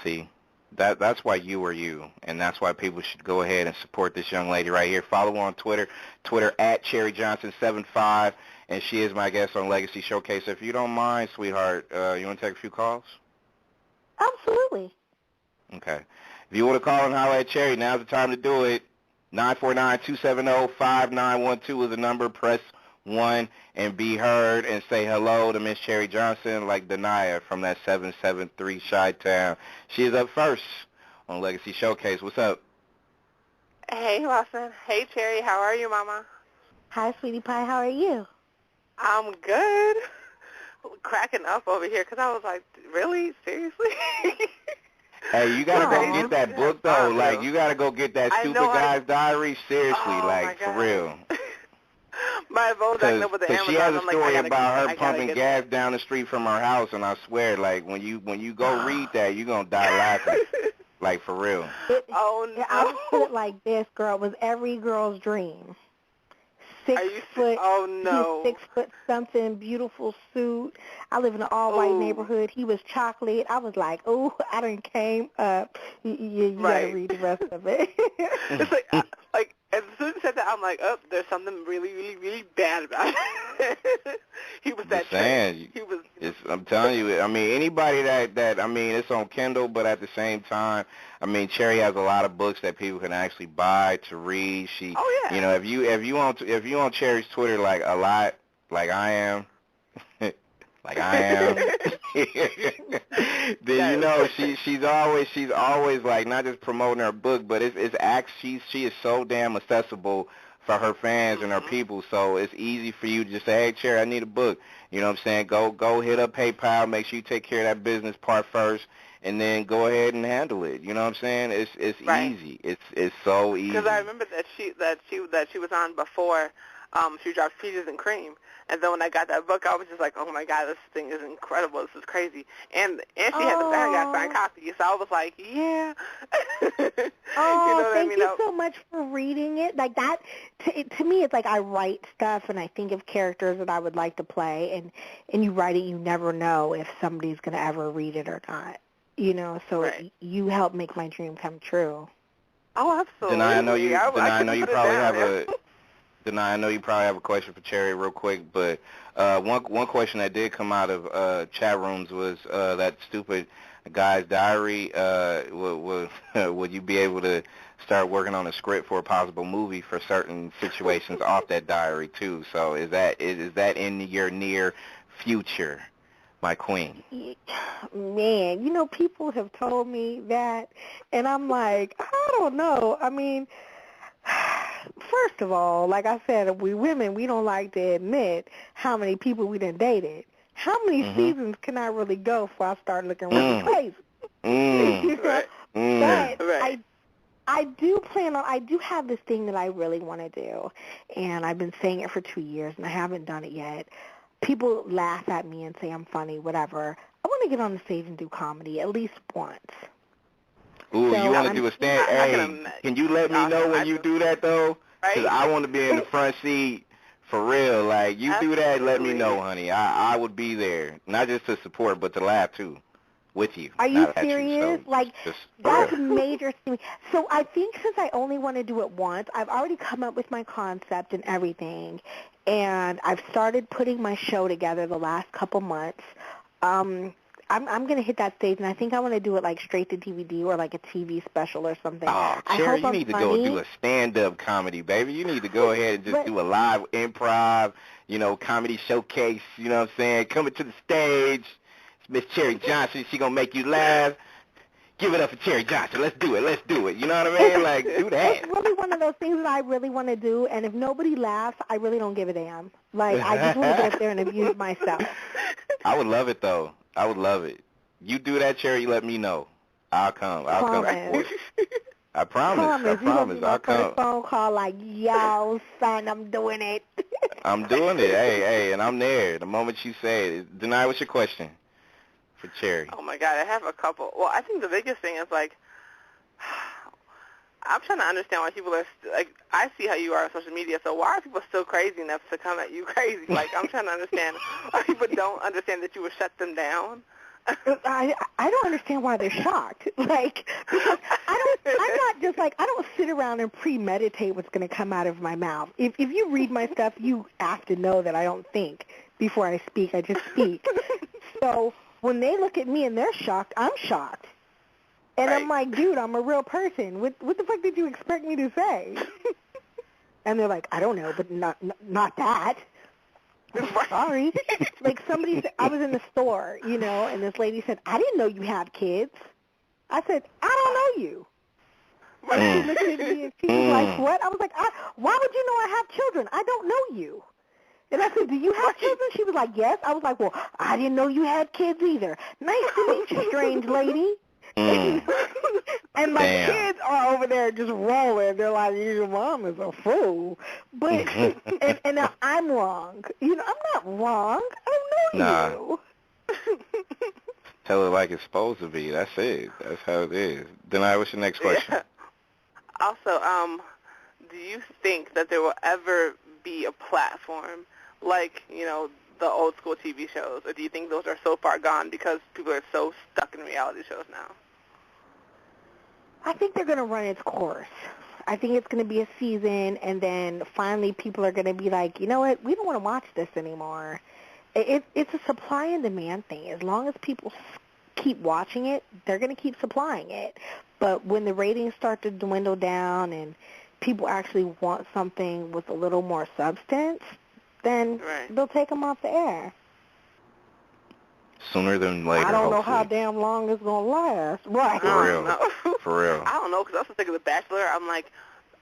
See, that's why you are you, and that's why people should go ahead and support this young lady right here. Follow her on Twitter at Cherie Johnson75, and she is my guest on Legacy Showcase. If you don't mind, sweetheart, you want to take a few calls? Absolutely. Okay. If you want to call and holler at Cherie, now's the time to do it. 949-270-5912 is the number. Press 1 and be heard and say hello to Miss Cherie Johnson like Denia from that 773 Chi-Town. She is up first on Legacy Showcase. What's up? Hey, Lawson. Hey, Cherie. How are you, Mama? Hi, sweetie pie. How are you? I'm good. Cracking up over here because I was like, really? Seriously? Hey, you got to go get that book, though. Like, you got to go get that Stupid Guy's Diary. Seriously, like, for real. My Voda's over the Amazon. She has a story about her pumping gas it. down the street from her house, and I swear, like, when you go read that, you're going to die laughing. Like, for real. Oh, no. I would put it like this, girl. It was every girl's dream. 6 foot. Oh, no. 6 foot something, beautiful suit. I live in an all-white neighborhood. He was chocolate. I was like, oh, I done came up. You got to read the rest of it. It's like, as soon as you said that, I'm like, oh, there's something really, really, really bad about it. He was that saying, he was. I'm telling you, I mean, anybody that I mean, it's on Kindle, but at the same time, I mean, Cherie has a lot of books that people can actually buy to read. She, you know, if you on Cherie's Twitter like a lot, like I am. Like I am, then you know she's always like not just promoting her book, but she is so damn accessible for her fans and her people. So it's easy for you to just say, hey, Cherie, I need a book. You know what I'm saying? Go hit up PayPal. Make sure you take care of that business part first, and then go ahead and handle it. You know what I'm saying? It's easy. It's so easy. Because I remember that she was on before. She dropped Peaches and Cream, and then when I got that book, I was just like, oh my God, this thing is incredible. This is crazy. And she had got signed copy, so I was like, yeah. Thank you so much for reading it. Like that, to me, it's like I write stuff and I think of characters that I would like to play, and you write it, you never know if somebody's going to ever read it or not. You know, so you help make my dream come true. Oh, absolutely. I know you probably have a question for Cherie real quick, but one question that did come out of chat rooms was that Stupid Guy's Diary. Would you be able to start working on a script for a possible movie for certain situations off that diary too? So is that in your near future, my queen? Man, you know, people have told me that, and I'm like, I don't know. I mean, first of all, like I said, we women, we don't like to admit how many people we done dated. How many seasons can I really go before I start looking really crazy? But I do I do have this thing that I really want to do, and I've been saying it for 2 years, and I haven't done it yet. People laugh at me and say I'm funny, whatever. I want to get on the stage and do comedy at least once. Ooh, so you want to do a stand? Hey, can you let me know when you do that, though? Because I want to be in the front seat for real. Like, you do that, let me know, honey. I would be there. Not just to support, but to laugh, too, with you. Are you serious? So like, that's major to me. So I think since I only want to do it once, I've already come up with my concept and everything, and I've started putting my show together the last couple months. I'm going to hit that stage, and I think I want to do it like straight to DVD or like a TV special or something. Oh, Cherie, you need to go do a stand-up comedy, baby. You need to go ahead and just do a live improv, you know, comedy showcase, you know what I'm saying? Coming to the stage, it's Miss Cherie Johnson. She going to make you laugh. Give it up for Cherie Johnson. Let's do it. You know what I mean? Like, do that. It's really one of those things that I really want to do, and if nobody laughs, I really don't give a damn. Like, I just want to get up there and amuse myself. I would love it, though. I would love it. You do that, Cherie, let me know. I'll come. I'll come support. I promise. I promise. I'll come. First phone call like, yo, son, I'm doing it. I'm doing it. Hey, and I'm there. The moment you say it. Denai, what's your question for Cherie? Oh, my God, I have a couple. Well, I think the biggest thing is, like, I'm trying to understand why people are, like, I see how you are on social media, so why are people still crazy enough to come at you crazy? Like, I'm trying to understand why people don't understand that you would shut them down. I don't understand why they're shocked. Like, because I'm not just like, I don't sit around and premeditate what's going to come out of my mouth. If you read my stuff, you have to know that I don't think before I speak. I just speak. So when they look at me and they're shocked, I'm shocked. And right. I'm like, dude, I'm a real person. What the fuck did you expect me to say? And they're like, I don't know, but not that. Sorry. Like somebody said, I was in the store, you know, and this lady said, I didn't know you had kids. I said, I don't know you. And she looked at me and she was like, what? I was like, why would you know I have children? I don't know you. And I said, do you have children? She was like, yes. I was like, well, I didn't know you had kids either. Nice to meet you, strange lady. And my kids are over there just rolling. They're like, your mom is a fool. But and now I'm wrong. You know, I'm not wrong. I know you. Tell it like it's supposed to be. That's it. That's how it is. Denai, what's your next question? Yeah. Also, do you think that there will ever be a platform like, you know, the old school TV shows, or do you think those are so far gone because people are so stuck in reality shows now? I think they're going to run its course. I think it's going to be a season, and then finally people are going to be like, you know what, we don't want to watch this anymore. It's a supply and demand thing. As long as people keep watching it, they're going to keep supplying it. But when the ratings start to dwindle down and people actually want something with a little more substance, then they'll take them off the air. Sooner than later, I don't know hopefully. how damn long it's going to last. Right. For real. For real. I don't know, because I was thinking of The Bachelor. I'm like,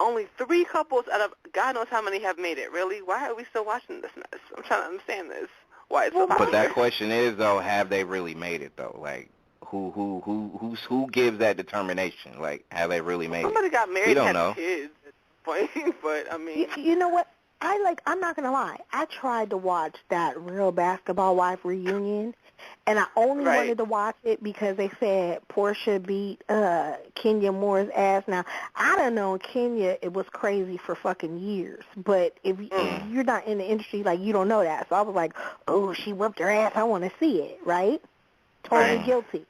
only 3 couples out of God knows how many have made it. Really? Why are we still watching this mess? I'm trying to understand this. Why it's so popular. But that question is, though, have they really made it, though? Like, who gives that determination? Like, have they really made Somebody it? got married We don't and know. had kids at this point, but, I mean. You know what? I'm not going to lie. I tried to watch that Real Basketball Wife reunion, and I only wanted to watch it because they said Portia beat Kenya Moore's ass. Now, I don't know, Kenya, it was crazy for fucking years, but if you're not in the industry, like, you don't know that. So I was like, oh, she whipped her ass. I want to see it, right? Totally guilty.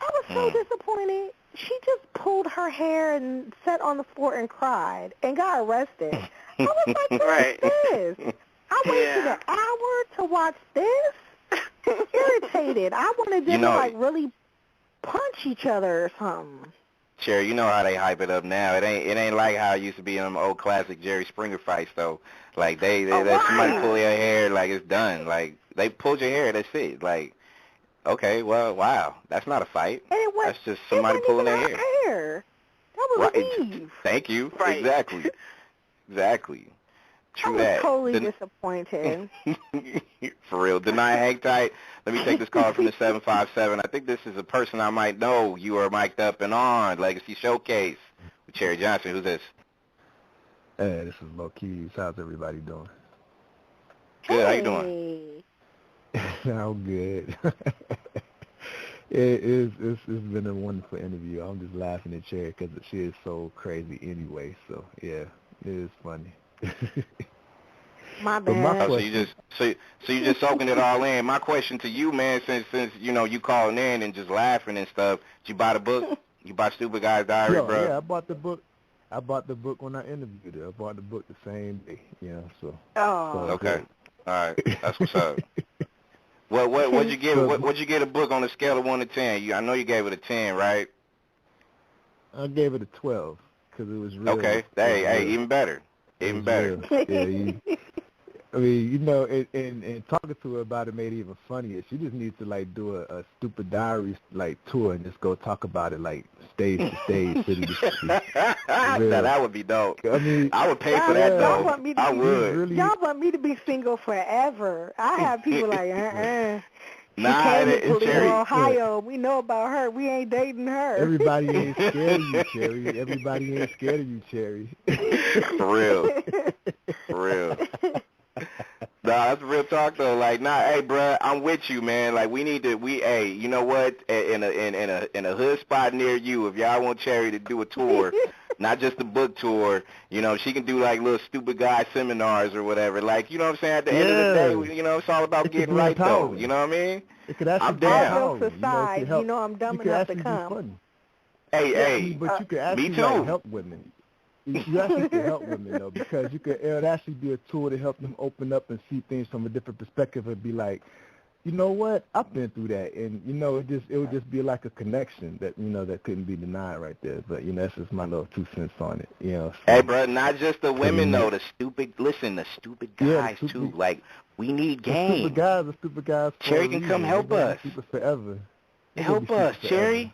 I was so disappointed. She just pulled her hair and sat on the floor and cried and got arrested. I was like, what is this? I waited an hour to watch this? Irritated. I wanted them to, like, really punch each other or something. Cherie, you know how they hype it up now. It ain't like how it used to be in them old classic Jerry Springer fights, though. Like, they let somebody pull your hair, like, it's done. Like, they pulled your hair, that's it. Like, okay, well, wow, that's not a fight. That's just somebody pulling their hair. That was Eve. Thank you. Right. Exactly. True I was totally disappointed. For real. Denai, hang tight. Let me take this call from the 757. I think this is a person I might know. You are mic'd up and on. Legacy Showcase with Cherie Johnson. Who's this? Hey, this is Marquise. How's everybody doing? Good. How you doing? I'm good. It's been a wonderful interview. I'm just laughing at Cherie because she is so crazy anyway. So, yeah, it is funny. My bad. So you just soaking it all in. My question to you, man, since you know you calling in and just laughing and stuff, did you buy the book? You bought Stupid Guy's Diary, bro? Yeah, I bought the book. I bought the book when I interviewed her. I bought the book the same day. So. Okay. All right. That's what's up. What'd you give? What'd you get a book on a scale of 1 to 10? I know you gave it a 10, right? I gave it a 12 because it was real. Okay. Hey, even better. Even better. Yeah, I mean, you know, and talking to her about it made it even funnier. She just needs to, like, do a Stupid Diaries, like, tour and just go talk about it, like, stage to stage, city to city. Now, that would be dope. I mean, I would pay for that, though. I would. Y'all want me to be single forever. I have people like, She Nah, came to and Toledo, Cherie, Ohio. We know about her. We ain't dating her. Everybody ain't scared of you, Cherie. Everybody ain't scared of you, Cherie. for real, for real. Nah, that's real talk though. Like, nah, hey, bruh, I'm with you, man. Like, hey, you know what? In a hood spot near you, if y'all want Cherie to do a tour, not just a book tour, you know, she can do like little stupid guy seminars or whatever. Like, you know what I'm saying? At the end of the day, you know, it's all about getting right though. You know what I mean? It could actually I'm be down. All jokes aside, you know, you know I'm dumb enough to come. Funny. Hey, But you could actually me too. like, help women. You actually can help women though, because it would actually be a tool to help them open up and see things from a different perspective. It'd be like, you know what, I've been through that, and you know, it would just be like a connection that, you know, that couldn't be denied right there. But you know, that's just my little 2 cents on it. You know. So, hey, bro, not just the women though. The stupid guys too. Like, we need game. The stupid guys. Cherie can come help us. Stupid forever. Help us, Cherie.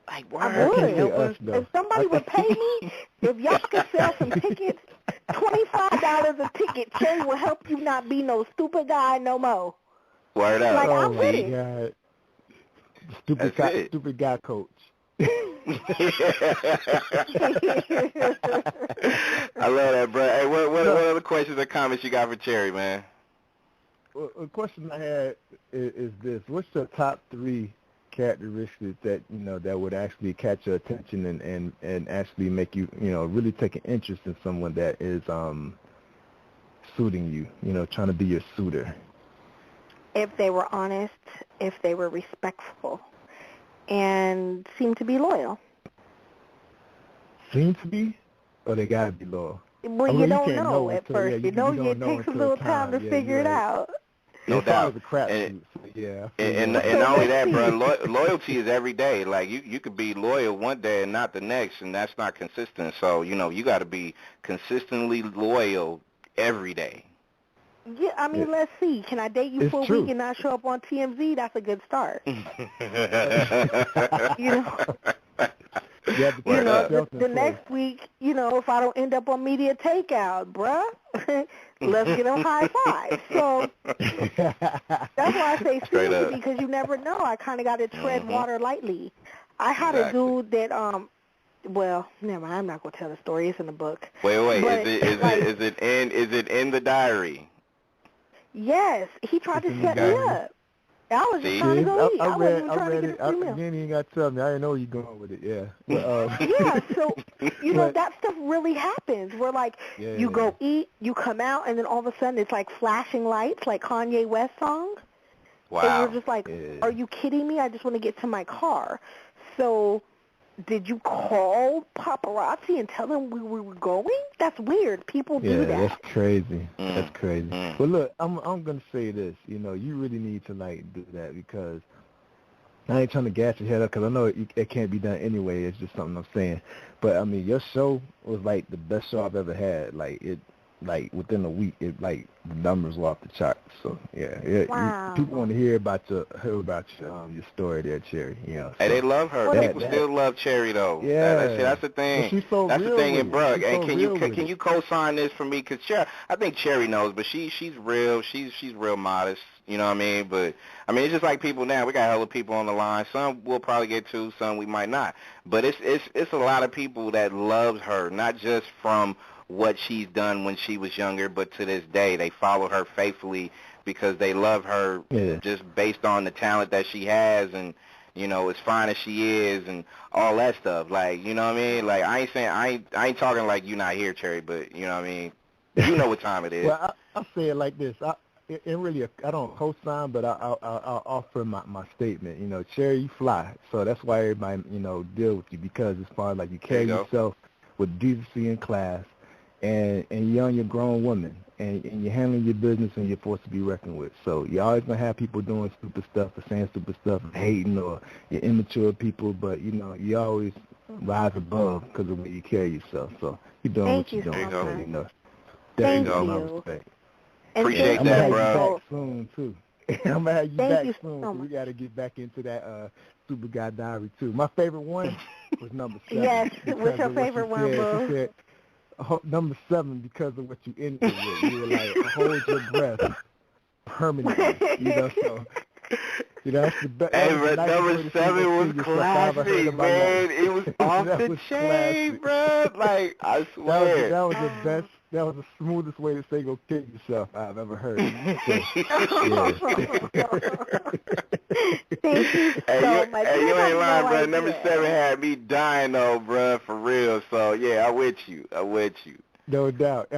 Like, I would. If somebody would pay me, if y'all could sell some tickets, $25 a ticket, Cherie will help you not be no stupid guy no more. Word up. Like, I'm with it. Stupid guy coach. I love that, bro. Hey, what other questions or comments you got for Cherie, man? Well, a question I had is this: what's your top 3 characteristics that, you know, that would actually catch your attention and actually make you, you know, really take an interest in someone that is suiting you, you know, trying to be your suitor? If they were honest, if they were respectful, and seemed to be loyal. Seem to be? Or they gotta be loyal? Well, you don't know at first. You know, it takes a little time to figure it out. No doubt. And not only that, bro, loyalty is every day. Like, you could be loyal one day and not the next, and that's not consistent. So, you know, you got to be consistently loyal every day. Yeah, I mean, let's see. Can I date you for a week and not show up on TMZ? That's a good start. You know? The next week, you know, if I don't end up on media takeout, bruh, let's get them high five. So that's why I say seriously, because you never know. I kind of got to tread water lightly. I had a dude that, well, never mind. I'm not gonna tell the story. It's in the book. Wait. But, is it in the diary? Yes, he tried to set me up. I was just trying to go eat. I wasn't even trying to get a free meal. You ain't got to tell me. I didn't know where you're going with it, yeah. Yeah, so, you know, that stuff really happens where, like, you go eat, you come out, and then all of a sudden it's like flashing lights, like Kanye West song. Wow. And you're just like, are you kidding me? I just want to get to my car. So did you call paparazzi and tell them we were going? That's weird. People do that. Yeah, that's crazy. That's crazy. But look, I'm going to say this. You know, you really need to, like, do that, because I ain't trying to gas your head up, because I know it can't be done anyway. It's just something I'm saying. But, I mean, your show was, like, the best show I've ever had. Like, within a week, the numbers were off the charts. So, yeah. Wow. People want to hear about your story there, Cherie. You know, so. Hey, they love her. People still love Cherie, though. Yeah. That's the thing. She's so that's real the thing with in Brooke. And can you co-sign this for me? Because I think Cherie knows, but she's real. She's real modest. You know what I mean? But, I mean, it's just like people now. We got hella people on the line. Some we'll probably get to, some we might not. But it's a lot of people that loves her, not just from what she's done when she was younger, but to this day. They follow her faithfully because they love her just based on the talent that she has, and, you know, as fine as she is and all that stuff. Like, you know what I mean? Like, I ain't talking like you not here, Cherie, but, you know what I mean? You know what time it is. Well, I'll say it like this. I don't co-sign, but I'll offer my statement. You know, Cherie, you fly. So that's why everybody, you know, deal with you, because as far as, like, you carry yourself with decency and class, and you're a grown woman, and you're handling your business, and you're forced to be reckoned with. So you're always going to have people doing stupid stuff or saying stupid stuff, hating, or you're immature people, but, you know, you always rise above because of the way you carry yourself. So you're doing what you're doing. So, you know, Thank you. you. Appreciate I'm that, gonna have bro. you back soon, too. I'm going to have you back soon. So We got to get back into that Super Guy Diary, too. My favorite one was number 7. Yes, what's your favorite one, boo? Number 7, because of what you ended with. You were like, hold your breath permanently. You know, so That's the best. Hey, but number 7 was classic, man. It was off the chain, bro. Like, I swear. That was the best. That was the smoothest way to say go kill yourself I've ever heard. Thank you so much. Hey, you ain't lying, bro. idea. Number 7 had me dying, though, bro, for real. So, yeah, I'm with you. No doubt. I'm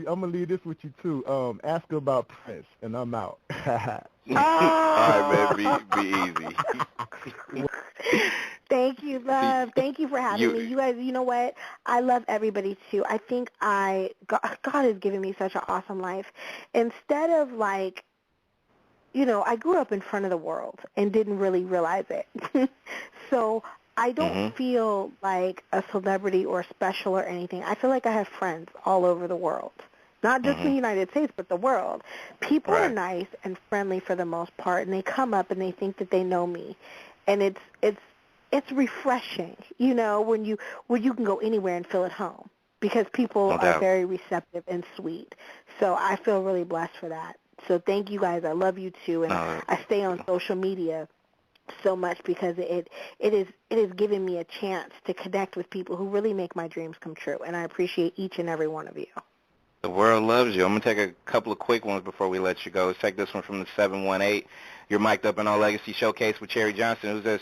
gonna leave this with you too. Ask her about Prince, and I'm out. All right, man. Be easy. Thank you, love. Thank you for having me. You guys, you know what? I love everybody, too. I think God has given me such an awesome life. Instead of, like, I grew up in front of the world and didn't really realize it. So I don't feel like a celebrity or special or anything. I feel like I have friends all over the world. Not just in the United States, but the world. People are nice and friendly for the most part, and they come up and they think that they know me. And it's refreshing, when you can go anywhere and feel at home because people are very receptive and sweet. So I feel really blessed for that. So thank you guys. I love you too, and I stay on social media so much because it is giving me a chance to connect with people who really make my dreams come true, and I appreciate each and every one of you. The world loves you. I'm going to take a couple of quick ones before we let you go. Let's take this one from the 718. You're mic'd up in our Legacy Showcase with Cherie Johnson. Who's this?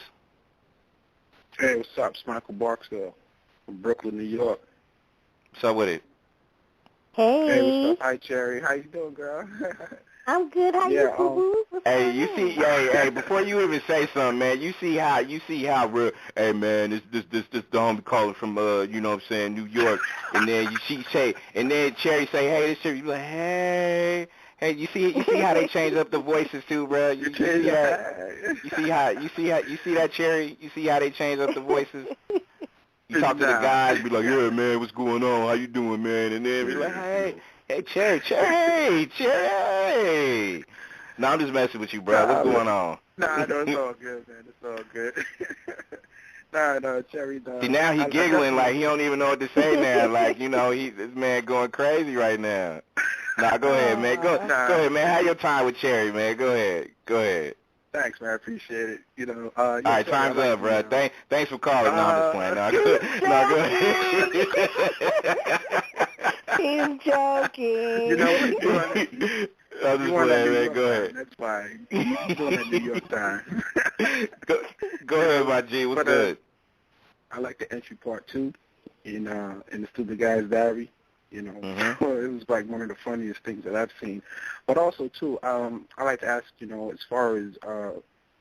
Hey, what's up? It's Michael Barksdale from Brooklyn, New York. What's up with it? Hey. Hey, what's up? Hi, Cherie. How you doing, girl? I'm good. How you, boo-boo? Hey, you see, hey, before you even say something, man, you see how real, hey, man, this the homie calling from, you know what I'm saying, New York, and then and then Cherie say, hey, this Cherie, you be like, hey, you see how they change up the voices too, bro? You see that? You see that, Cherie? You see how they change up the voices? You talk to the guys, be like, yeah, man, what's going on? How you doing, man? And then be like, hey, Cherie. No, I'm just messing with you, bro. What's going on? Nah, no, it's all good, man. It's all good. No, Cherie, no. See, now he giggling like he don't even know what to say now. Like, this man going crazy right now. Nah, go ahead, man. Go ahead, man. Have your time with Cherie, man. Go ahead. Thanks, man. I appreciate it. All right, time's up, bro. Thanks for calling. No, I'm just playing. No, go ahead. He's joking. I'm just playing, man. Go ahead. That's fine. You're doing that New York time. Go ahead, my G. What's good? I like the entry part, too, in the Stupid Guy's Diary. It was like one of the funniest things that I've seen. But also, too, I like to ask, as far as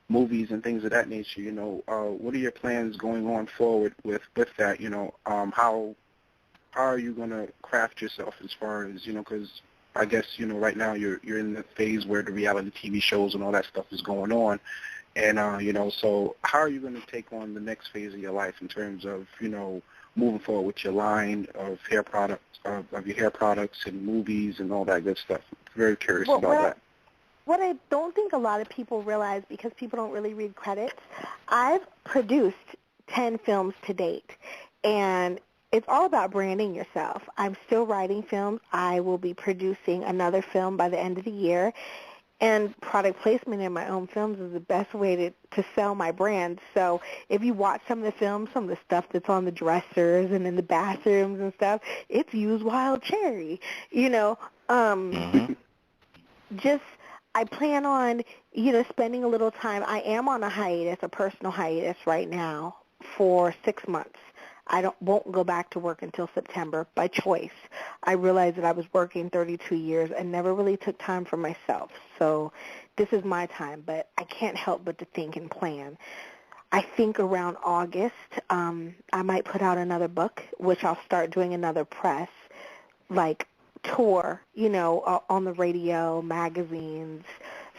movies and things of that nature, what are your plans going on forward with that? How are you going to craft yourself as far as, because I guess, right now you're in the phase where the reality TV shows and all that stuff is going on. And, so how are you going to take on the next phase of your life in terms of, moving forward with your line of hair products, of your hair products and movies and all that good stuff? Very curious about that. What I don't think a lot of people realize, because people don't really read credits, I've produced 10 films to date, and it's all about branding yourself. I'm still writing films. I will be producing another film by the end of the year, and product placement in my own films is the best way to sell my brand. So if you watch some of the films, some of the stuff that's on the dressers and in the bathrooms and stuff, it's used Wild Cherie. I plan on, spending a little time. I am on a personal hiatus right now for 6 months. I won't go back to work until September by choice. I realized that I was working 32 years and never really took time for myself. So this is my time, but I can't help but to think and plan. I think around August, I might put out another book, which I'll start doing another press, like tour, on the radio, magazines,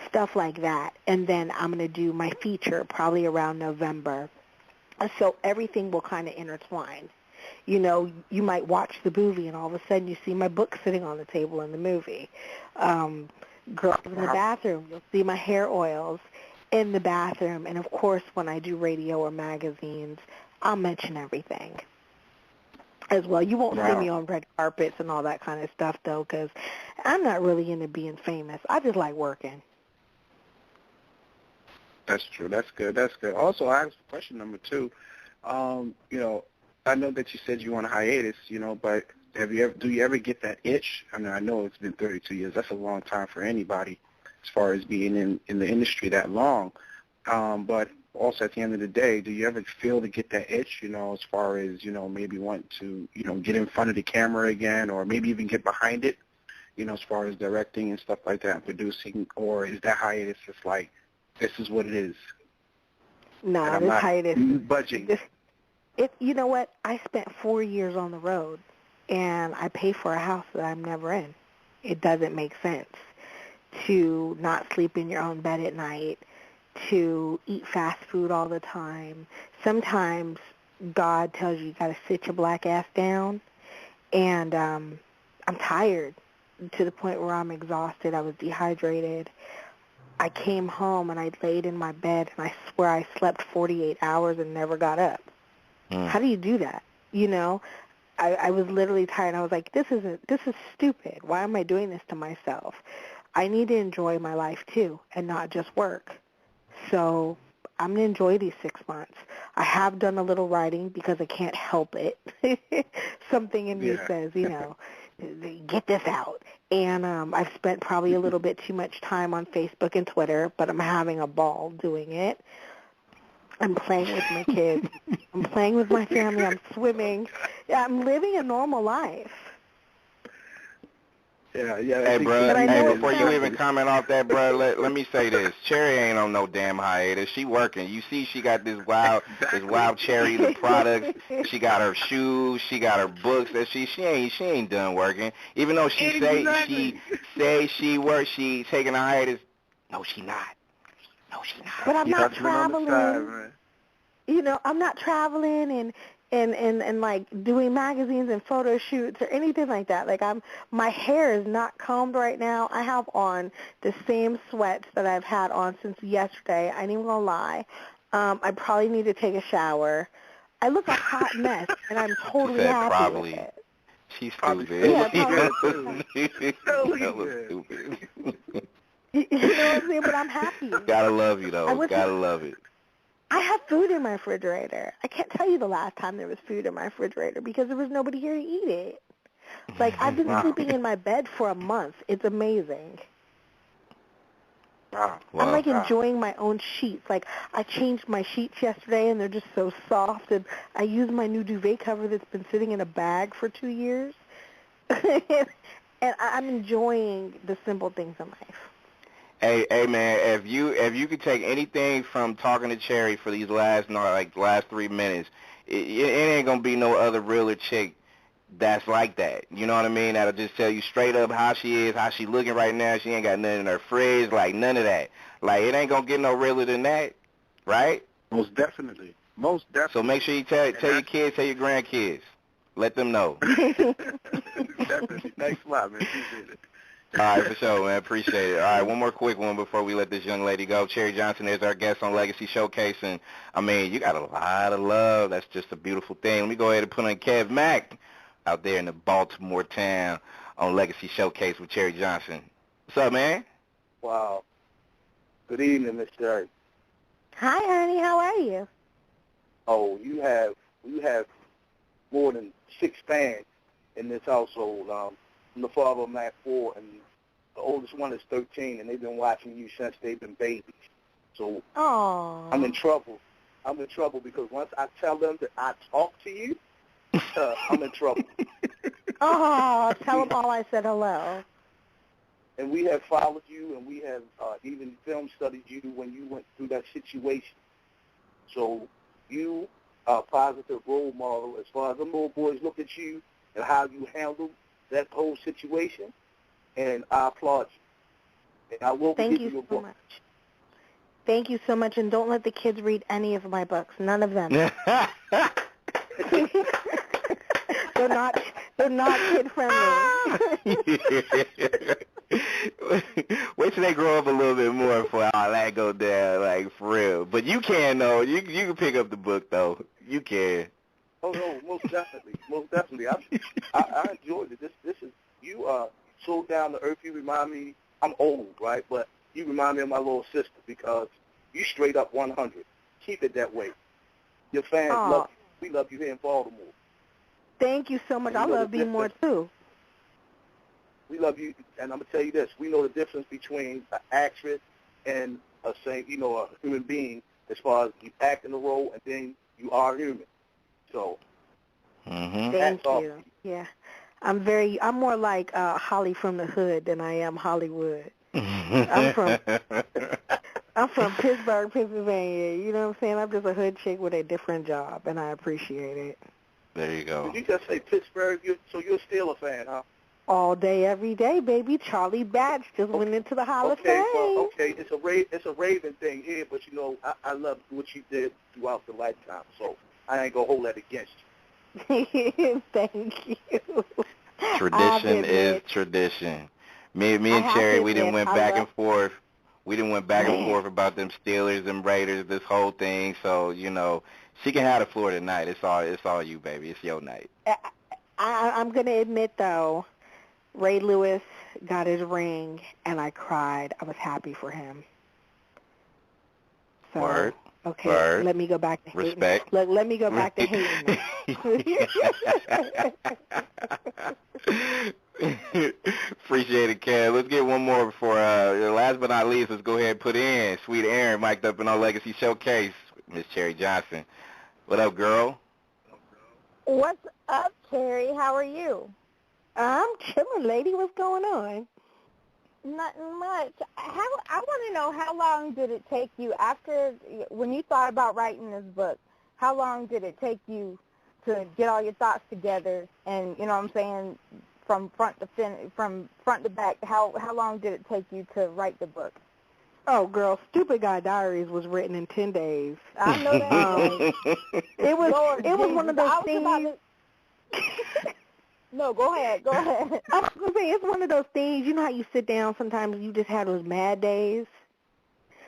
stuff like that. And then I'm going to do my feature probably around November. So everything will kind of intertwine. You might watch the movie and all of a sudden you see my book sitting on the table in the movie. Girls in the bathroom, you'll see my hair oils in the bathroom. And, of course, when I do radio or magazines, I'll mention everything as well. You won't see me on red carpets and all that kind of stuff, though, because I'm not really into being famous. I just like working. That's true. That's good. That's good. Also, I asked question number 2. I know that you said you on a hiatus, but do you ever get that itch? I mean, I know it's been 32 years. That's a long time for anybody as far as being in the industry that long. But also at the end of the day, do you ever feel to get that itch, as far as, maybe want to, get in front of the camera again, or maybe even get behind it, as far as directing and stuff like that and producing? Or is that hiatus just like, this is what it is? No, this hiatus. Budging. You know what? I spent 4 years on the road, and I pay for a house that I'm never in. It doesn't make sense to not sleep in your own bed at night, to eat fast food all the time. Sometimes God tells you got to sit your black ass down, and I'm tired to the point where I'm exhausted. I was dehydrated. I came home and I laid in my bed, and I swear I slept 48 hours and never got up. How do you do that? I was literally tired. I was like, this is stupid. Why am I doing this to myself? I need to enjoy my life too and not just work. So I'm going to enjoy these 6 months. I have done a little writing because I can't help it. Something in me says, get this out. And I've spent probably a little bit too much time on Facebook and Twitter, but I'm having a ball doing it. I'm playing with my kids. I'm playing with my family. I'm swimming. Yeah, I'm living a normal life. Yeah. Hey, bro. Hey, before you even comment off that, bro, let me say this: Cherie ain't on no damn hiatus. She working. You see, she got this wild Cherie, the products. She got her shoes. She got her books. That she ain't done working. Even though she say she works, she taking a hiatus. No, she not. But I'm not traveling. I'm not traveling and like doing magazines and photo shoots or anything like that. Like my hair is not combed right now. I have on the same sweats that I've had on since yesterday. I ain't even gonna lie. I probably need to take a shower. I look a hot mess, and I'm totally happy probably. with it. She's stupid. Yeah, probably. Stupid. You know what I'm saying? But I'm happy. Gotta love you, though. Gotta love it. I have food in my refrigerator. I can't tell you the last time there was food in my refrigerator because there was nobody here to eat it. Like, I've been sleeping in my bed for a month. It's amazing. Wow. I'm, like, enjoying my own sheets. Like, I changed my sheets yesterday, and they're just so soft. And I use my new duvet cover that's been sitting in a bag for 2 years. And I'm enjoying the simple things in life. Hey, man, if you could take anything from talking to Cherie for these last 3 minutes, it ain't gonna be no other realer chick that's like that. You know what I mean? That'll just tell you straight up how she is, how she looking right now. She ain't got nothing in her fridge, like none of that. Like, it ain't gonna get no realer than that, right? Most definitely. So make sure you tell your kids, tell your grandkids, let them know. Definitely. Thanks a lot, man. Appreciate it. All right, for sure, man. Appreciate it. All right, one more quick one before we let this young lady go. Cherie Johnson is our guest on Legacy Showcase, and, I mean, you got a lot of love. That's just a beautiful thing. Let me go ahead and put on Kev Mack out there in the Baltimore town on Legacy Showcase with Cherie Johnson. What's up, man? Wow. Good evening, Miss Cherie. Hi, honey. How are you? Oh, you have more than 6 fans in this household. I'm the father of my 4, and the oldest one is 13, and they've been watching you since they've been babies. So Aww. I'm in trouble. I'm in trouble because once I tell them that I talk to you, I'm in trouble. Oh, tell them all I said hello. And we have followed you, and we have even film studied you when you went through that situation. So you are a positive role model as far as the little boys look at you and how you handle that whole situation, and I applaud you. And I will Thank give you a so book. much. Thank you so much, and don't let the kids read any of my books. None of them. They're not kid friendly. Wait till they grow up a little bit more before all that go down, like, for real. But you can, though. You can pick up the book, though. You can. Oh no, most definitely, most definitely. I enjoyed it. This is you are so down to earth. You remind me. I'm old, right? But you remind me of my little sister because You straight up 100. Keep it that way. Your fans love you. We love you here in Baltimore. Thank you so much. I love being more, too. We love you, and I'm going to tell you this. We know the difference between an actress and a human being as far as you act in the role and then you are human. So, thank you. Yeah. I'm more like Holly from the hood than I am Hollywood. I'm from Pittsburgh, Pennsylvania. You know what I'm saying? I'm just a hood chick with a different job, and I appreciate it. There you go. Did you just say Pittsburgh? So you're a Steelers fan, huh? All day, every day, baby. Charlie Batch just went into the Hall of Fame. Well, it's a Raven thing here, but I love what you did throughout the lifetime, so I ain't gonna hold that against you. Thank you. Tradition is tradition. Me and Cherie, we didn't went back and forth. We didn't went back and forth about them Steelers and Raiders, this whole thing. So she can have the floor tonight. It's all you, baby. It's your night. I'm gonna admit though, Ray Lewis got his ring, and I cried. I was happy for him. So, Word. Okay, Word. Let me go back to Respect. hating. Let me go back to hating. Appreciate it, Kev. Let's get one more before, last but not least, let's go ahead and put in Sweet Aaron mic'd up in our Legacy Showcase, Miss Cherie Johnson. What up, girl? What's up, Cherie? How are you? I'm chilling, lady. What's going on? Nothing much. I want to know, how long did it take you when you thought about writing this book? How long did it take you to get all your thoughts together? And you know what I'm saying, from front to back. How long did it take you to write the book? Oh, girl, Stupid Guy Diaries was written in 10 days. I know that. It was one of those things. No, go ahead. I was going to say, it's one of those things, you know how you sit down sometimes and you just have those mad days?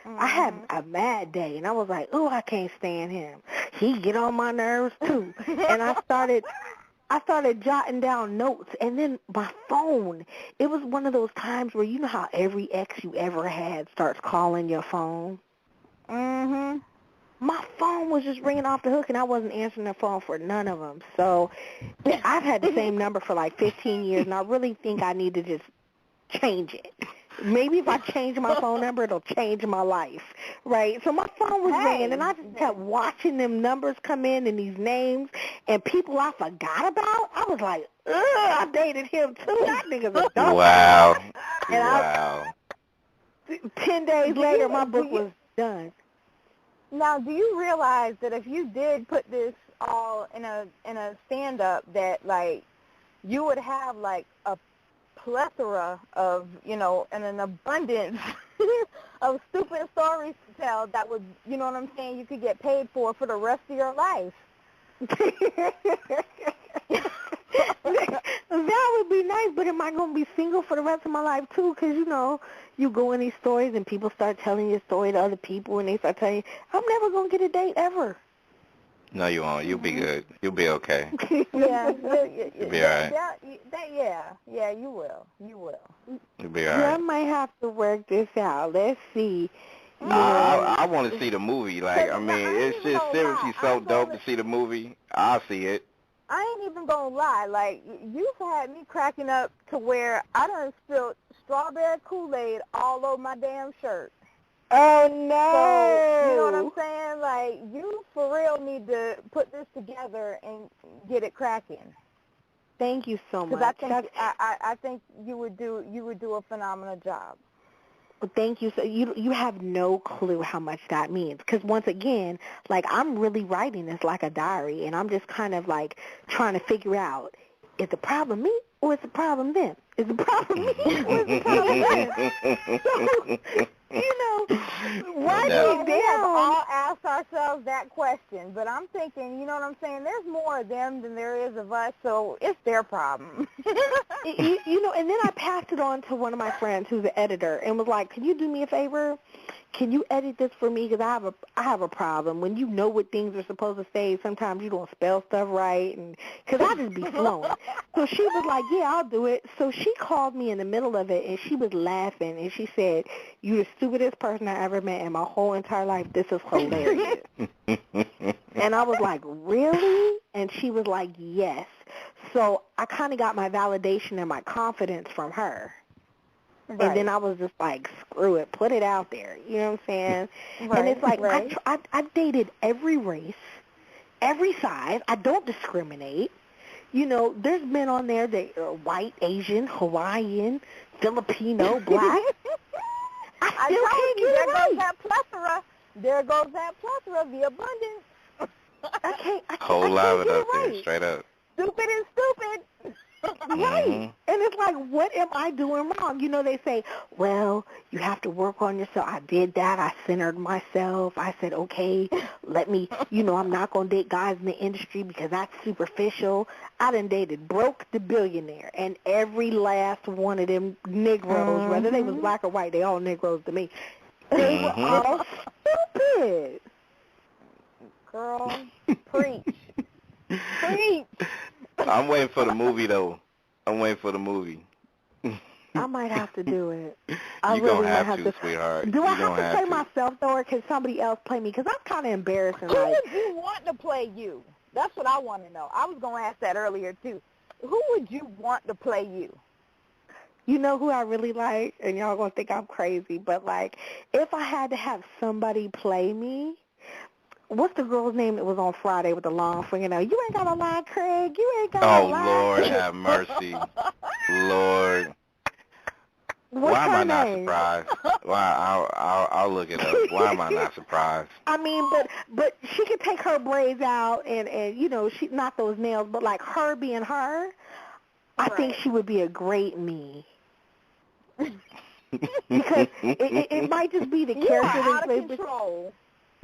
Mm-hmm. I had a mad day, and I was like, oh, I can't stand him. He get on my nerves, too. And I started jotting down notes, and then my phone, it was one of those times where you know how every ex you ever had starts calling your phone? Mm-hmm. My phone was just ringing off the hook, and I wasn't answering the phone for none of them. So I've had the same number for like 15 years, and I really think I need to just change it. Maybe if I change my phone number, it'll change my life, right? So my phone was ringing, and I just kept watching them numbers come in and these names and people I forgot about. I was like, ugh, I dated him too. That nigga's a dumb. Wow. And wow. 10 days later, my book was done. Now, do you realize that if you did put this all in a stand-up, that like you would have like a plethora of, and an abundance of stupid stories to tell that would, you know what I'm saying, you could get paid for the rest of your life? That would be nice, but am I going to be single for the rest of my life, too? Because, you go in these stories and people start telling your story to other people, and they start telling you, I'm never going to get a date ever. No, you won't. You'll be good. You'll be okay. Yeah. You'll be all right. Yeah, you will. You will. You'll be all right. Yeah, I might have to work this out. Let's see. I want to see the movie. Like, I mean, it's just seriously so dope to see the movie. I'll see it. I ain't even gonna lie. Like, you've had me cracking up to where I done spilled strawberry Kool-Aid all over my damn shirt. Oh, no. So, you know what I'm saying? Like, you for real need to put this together and get it cracking. Thank you so much. Because I think you would do a phenomenal job. Well, thank you. So you have no clue how much that means. Because once again, like, I'm really writing this like a diary, and I'm just kind of like trying to figure out, is the problem me or is the problem them? Is the problem me or is the problem them? So, writing We have down. all asked ourselves that question, but I'm thinking, you know what I'm saying, there's more of them than there is of us, so it's their problem. And then I passed it on to one of my friends who's an editor and was like, can you do me a favor? can you edit this for me? Because I have a problem. When you know what things are supposed to say, sometimes you don't spell stuff right, and because I just be flowing. So she was like, yeah, I'll do it. So she called me in the middle of it, and she was laughing, and she said, "You the stupidest person I ever met in my whole entire life. This is hilarious." And I was like, really? And she was like, yes. So I kind of got my validation and my confidence from her. Right. And then I was just like, screw it, put it out there. You know what I'm saying? Right. And it's like, I've dated every race, every size. I don't discriminate. You know, there's men on there that are white, Asian, Hawaiian, Filipino, black. I told you, there goes that plethora. There goes that plethora, the abundance. I can't whole lot of it up there, straight up. Stupid and stupid. Right. And it's like, what am I doing wrong? You know, they say, well, you have to work on yourself. I did that. I centered myself. I said, okay, let me, you know, I'm not going to date guys in the industry because that's superficial. I done dated broke the billionaire, and every last one of them Negroes, whether they was black or white, they all Negroes to me. They were all stupid. Girl, preach. Preach. I'm waiting for the movie, though. I'm waiting for the movie. I might have to do it. You're going to have to, sweetheart. Do I have to play myself, though, or can somebody else play me? Because I'm kind of embarrassing. Who would you want to play you? That's what I want to know. I was going to ask that earlier, too. Who would you want to play you? You know who I really like? And y'all going to think I'm crazy, but, like, if I had to have somebody play me, what's the girl's name that was on Friday with the long fingernail? You ain't got a lie, Craig. You ain't got a lie. Oh, Lord have mercy. Lord. Why am I not surprised? Why? I'll look it up. Why am I not surprised? I mean, but she could take her braids out and you know, she not those nails, but like her being her, I think she would be a great me. Because it might just be the character out of control.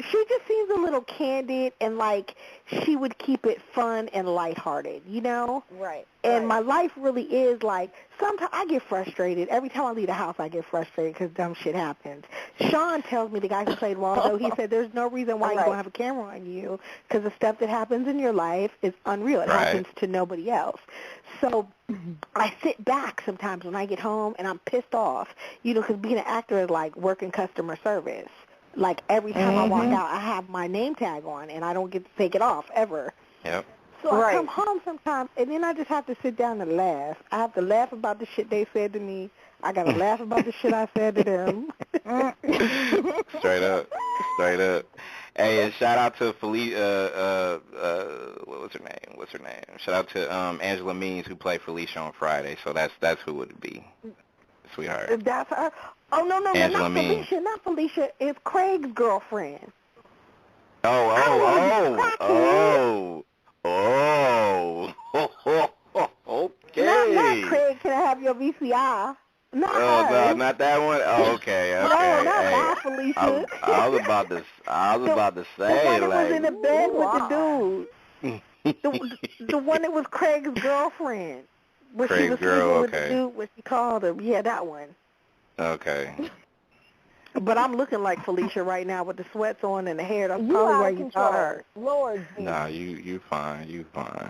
She just seems a little candid, and like she would keep it fun and lighthearted, you know? Right. And my life really is like, sometimes I get frustrated. Every time I leave the house, I get frustrated because dumb shit happens. Sean tells me, the guy who played Waldo, he said there's no reason why you don't have a camera on you because the stuff that happens in your life is unreal. It happens to nobody else. So I sit back sometimes when I get home, and I'm pissed off, you know, because being an actor is like working customer service. Like, every time I walk out, I have my name tag on, and I don't get to take it off, ever. Yep. So I come home sometimes, and then I just have to sit down and laugh. I have to laugh about the shit they said to me. I got to laugh about the shit I said to them. Straight up. Straight up. Hey, and shout out to Felicia, what's her name? Shout out to Angela Means, who played Felicia on Friday, so that's who would it be, sweetheart. That's her. Oh, no, Angela not Felicia. It's Craig's girlfriend. Oh. Okay. Not Craig, can I have your VCI? Not her. No, not that one. Oh, okay. No, not my Felicia. I was about to say, the one that was in the bed with the dude. the one that was Craig's girlfriend. Where Craig's she was girl, with the dude, what she called him. Yeah, that one. Okay. But I'm looking like Felicia right now with the sweats on and the hair. That's probably why you saw her. Lord. Nah, you fine.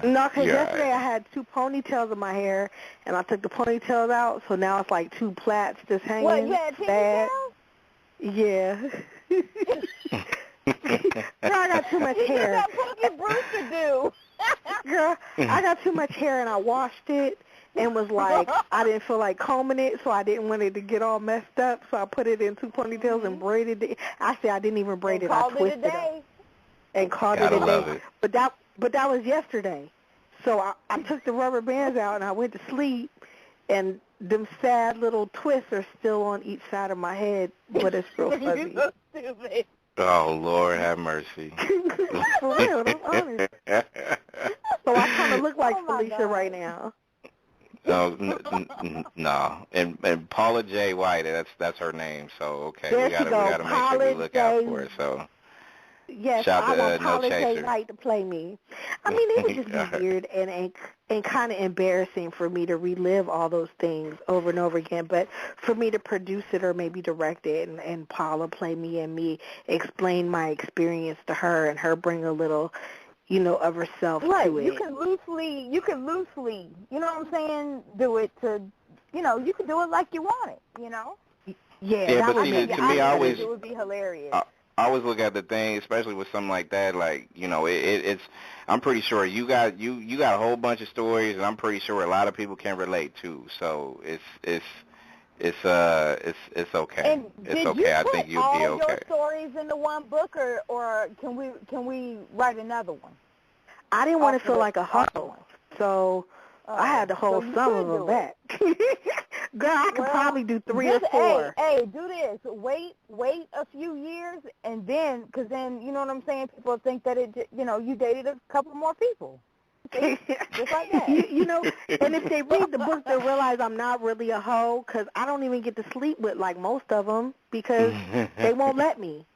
No, because yesterday I had 2 ponytails in my hair, and I took the ponytails out, so now it's like 2 plaits just hanging. What, you had ponytails? Yeah. Girl, I got too much hair. What Punky Brewster do? Girl, I got too much hair, and I washed it. And was like, I didn't feel like combing it, so I didn't want it to get all messed up, so I put it in 2 ponytails and braided it. Actually, I didn't even braid it. I twisted it and called it a day. But that was yesterday. So I took the rubber bands out and I went to sleep, and them sad little twists are still on each side of my head, but it's real fuzzy. You're so stupid. Oh, Lord have mercy. For real, I'm honest. So I kind of look like Felicia right now. No, and Paula J. White, that's her name. So okay, we gotta make sure we look out for it. So Yes, Shout I out want to No Polly K. Chaser. White to play me. I mean, it would just be weird and kind of embarrassing for me to relive all those things over and over again. But for me to produce it or maybe direct it and Paula play me and me explain my experience to her and her bring a little, of herself right. to it. You can loosely, you know what I'm saying, do it to, you can do it like you want it, Yeah, Yeah, that but would see, make to me, I always, it would be hilarious. I always look at the thing, especially with something like that. Like, it's. I'm pretty sure you got a whole bunch of stories, and I'm pretty sure a lot of people can relate too. So it's okay. And It's okay. I think you'll be all okay. your stories into one book, or can we write another one? I didn't want to feel like a hoe, so I had to hold so some of them back. Girl, I could probably do 3 or 4. Hey, do this. Wait a few years, and then, because then, you know what I'm saying, people think that you dated a couple more people. See? Just like that. And if they read the book, they'll realize I'm not really a hoe, because I don't even get to sleep with, like, most of them, because they won't let me.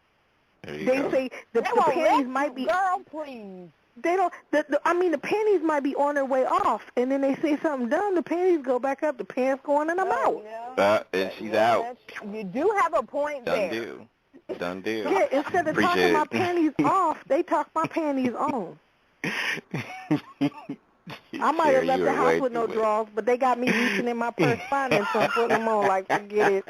They say the panties might be... Girl, please. They don't. The panties might be on their way off, and then they say something dumb. The panties go back up. The pants go on, and I'm out. Yeah. And she's out. You do have a point Done there. Done deal. Yeah. Instead of talking my panties off, they talk my panties on. I might have left the house with no drawers, but they got me reaching in my purse finding some, putting them on. Like, forget it.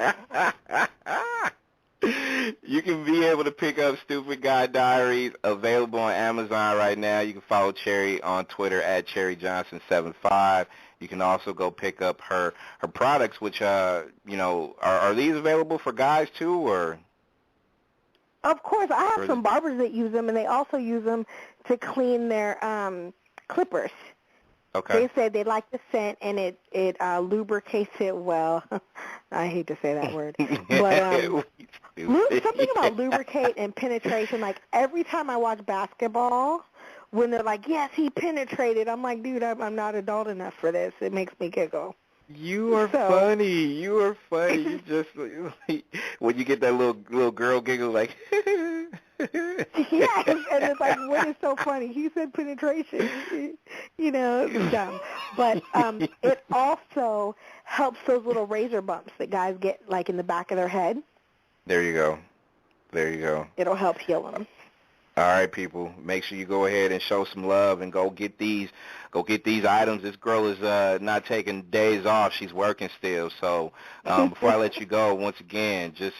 You can be able to pick up Stupid Guy Diaries, available on Amazon right now. You can follow Cherie on Twitter at CherieJohnson75. You can also go pick up her products, which, are these available for guys too, or? Of course. I have some barbers that use them, and they also use them to clean their clippers. Okay. They said they like the scent, and it lubricates it well. I hate to say that word. But something about lubricate and penetration, like every time I watch basketball, when they're like, yes, he penetrated, I'm like, dude, I'm not adult enough for this. It makes me giggle. You are funny. You are funny. You just, when you get that little girl giggle, like... Yes, and it's like, what is so funny? He said penetration. It's dumb. But it also helps those little razor bumps that guys get, like, in the back of their head. There you go. It'll help heal them. All right, people, make sure you go ahead and show some love and go get these items. This girl is not taking days off. She's working still. So before I let you go, once again, just,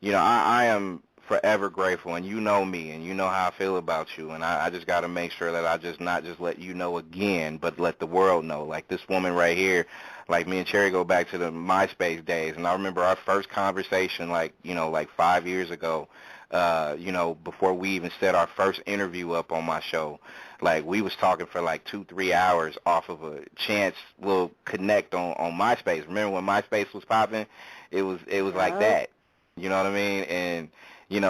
I am forever grateful, and you know me, and you know how I feel about you, and I just got to make sure that I just not just let you know again, but let the world know. Like this woman right here, like me and Cherie go back to the MySpace days, and I remember our first conversation, like 5 years ago, before we even set our first interview up on my show. Like, we was talking for like 2-3 hours off of a chance little connect on MySpace. Remember when MySpace was popping? It was like that. You know what I mean? And,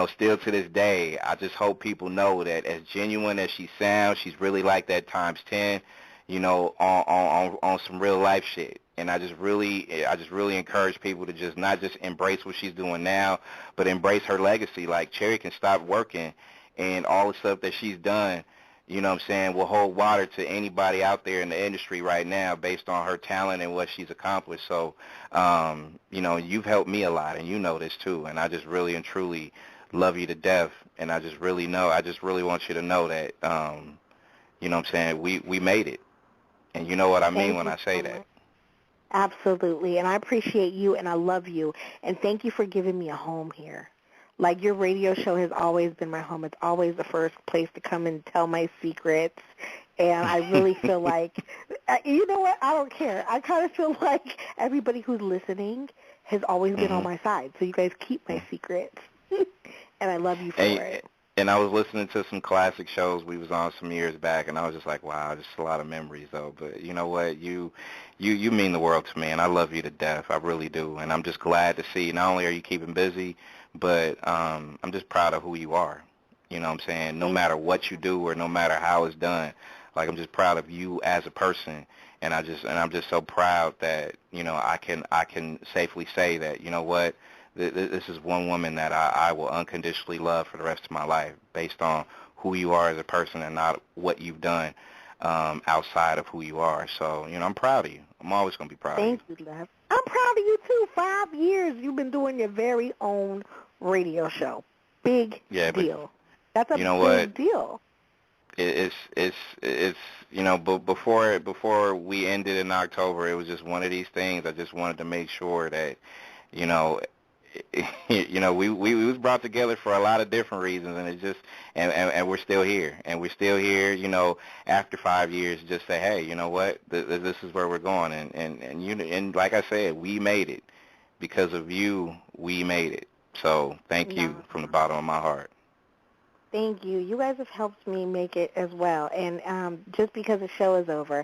still to this day, I just hope people know that as genuine as she sounds, she's really like that times 10, on some real life shit. And I just really encourage people to just not just embrace what she's doing now, but embrace her legacy. Like, Cherie can stop working, and all the stuff that she's done, will hold water to anybody out there in the industry right now based on her talent and what she's accomplished. So, you've helped me a lot, and you know this too. And I just really and truly love you to death. And I just really want you to know that, we made it. And you know what I mean when I say that. Absolutely. And I appreciate you, and I love you. And thank you for giving me a home here. Like, your radio show has always been my home. It's always the first place to come and tell my secrets. And I really feel like, you know what? I don't care. I kind of feel like everybody who's listening has always been on my side. So you guys keep my secrets. And I love you for it. And I was listening to some classic shows we was on some years back, and I was just like, wow, just a lot of memories, though. But you know what? You mean the world to me, and I love you to death. I really do. And I'm just glad to see not only are you keeping busy, but I'm just proud of who you are. You know what I'm saying? No matter what you do or no matter how it's done, like, I'm just proud of you as a person. And I'm just so proud that, I can safely say that, you know what? this is one woman that I will unconditionally love for the rest of my life, based on who you are as a person and not what you've done outside of who you are. So, I'm proud of you. I'm always going to be proud of you. Thank you, love. I'm proud of you, too. 5 years you've been doing your very own radio show. Big deal. That's a big deal. It's but before we ended in October, it was just one of these things. I just wanted to make sure that, we was brought together for a lot of different reasons, and it just and we're still here, after 5 years, just say, hey, you know what, this is where we're going, and like I said, we made it because of you. We made it. So thank you from the bottom of my heart. Thank you. You guys have helped me make it as well. And just because the show is over,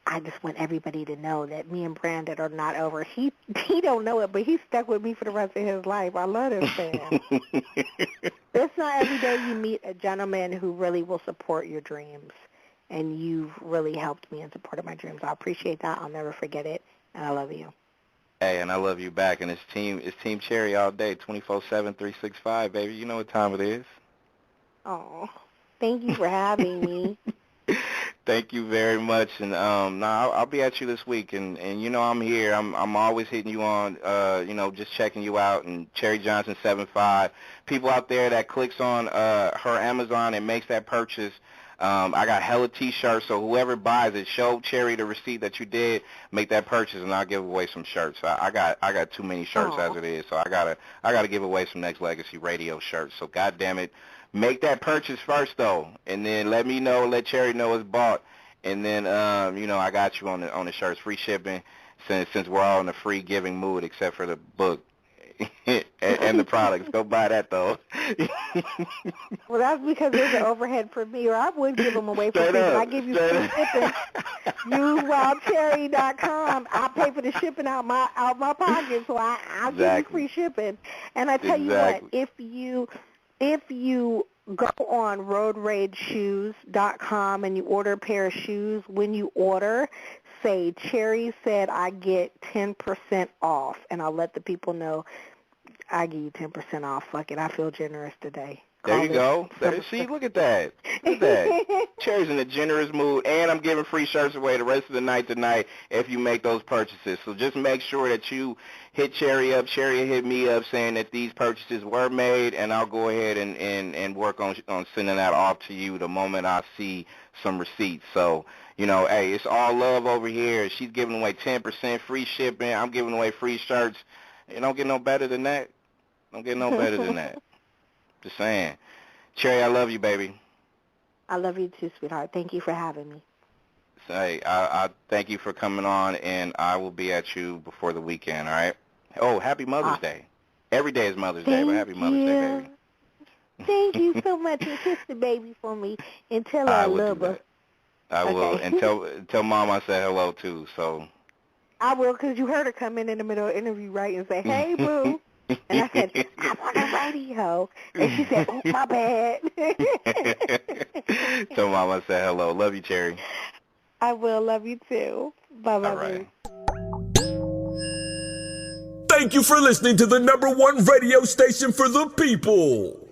I just want everybody to know that me and Branded are not over. He don't know it, but he's stuck with me for the rest of his life. I love this man. It's not every day you meet a gentleman who really will support your dreams. And you've really helped me and supported my dreams. I appreciate that. I'll never forget it. And I love you. Hey, and I love you back. And it's Team Cherie all day, 24/7, 365, baby. You know what time it is. Oh, thank you for having me. Thank you very much. And I'll be at you this week. And I'm here. I'm always hitting you on, just checking you out. And Cherie Johnson 75. People out there that clicks on her Amazon and makes that purchase. I got hella T-shirts, so whoever buys it, show Cherie the receipt that you did make that purchase, and I'll give away some shirts. I got too many shirts as it is, so I gotta give away some Nexxlegacy radio shirts. So goddamn it, make that purchase first though, and then let me know, let Cherie know it's bought, and then I got you on the shirts, free shipping, since we're all in a free giving mood except for the book. and the products. Go buy that, though. Well, that's because there's an overhead for me, or I would give them away for free. But I give you free shipping. Use wildcherry.com. I'll pay for the shipping out my pocket, so I'll give you free shipping. And I tell you what, if you go on roadrageshoes.com and you order a pair of shoes, when you order, say, Cherie said I get 10% off, and I'll let the people know I give you 10% off. Fuck it, I feel generous today. There you go. See, look at that. Look at that. Cherie's in a generous mood, and I'm giving free shirts away the rest of the night tonight if you make those purchases. So just make sure that you hit Cherie up. Cherie hit me up saying that these purchases were made, and I'll go ahead and work on sending that off to you the moment I see some receipts. So, hey, it's all love over here. She's giving away 10% free shipping. I'm giving away free shirts. It don't get no better than that. Don't get no better than that. Just saying. Cherie, I love you, baby. I love you too, sweetheart. Thank you for having me. Say, I thank you for coming on, and I will be at you before the weekend, all right? Oh, happy Mother's Day. Every day is Mother's Day, but happy Mother's Day, baby. Thank you so much. And kiss the baby for me and tell her I love her. I will. And tell Mom I said hello, too. So I will, because you heard her come in the middle of the interview, right, and say, hey, boo. And I said, I'm on the radio. And she said, oh, my bad. Tell Mom I said hello. Love you, Cherie. I will. Love you, too. Bye-bye. All right. Thank you for listening to the #1 radio station for the people.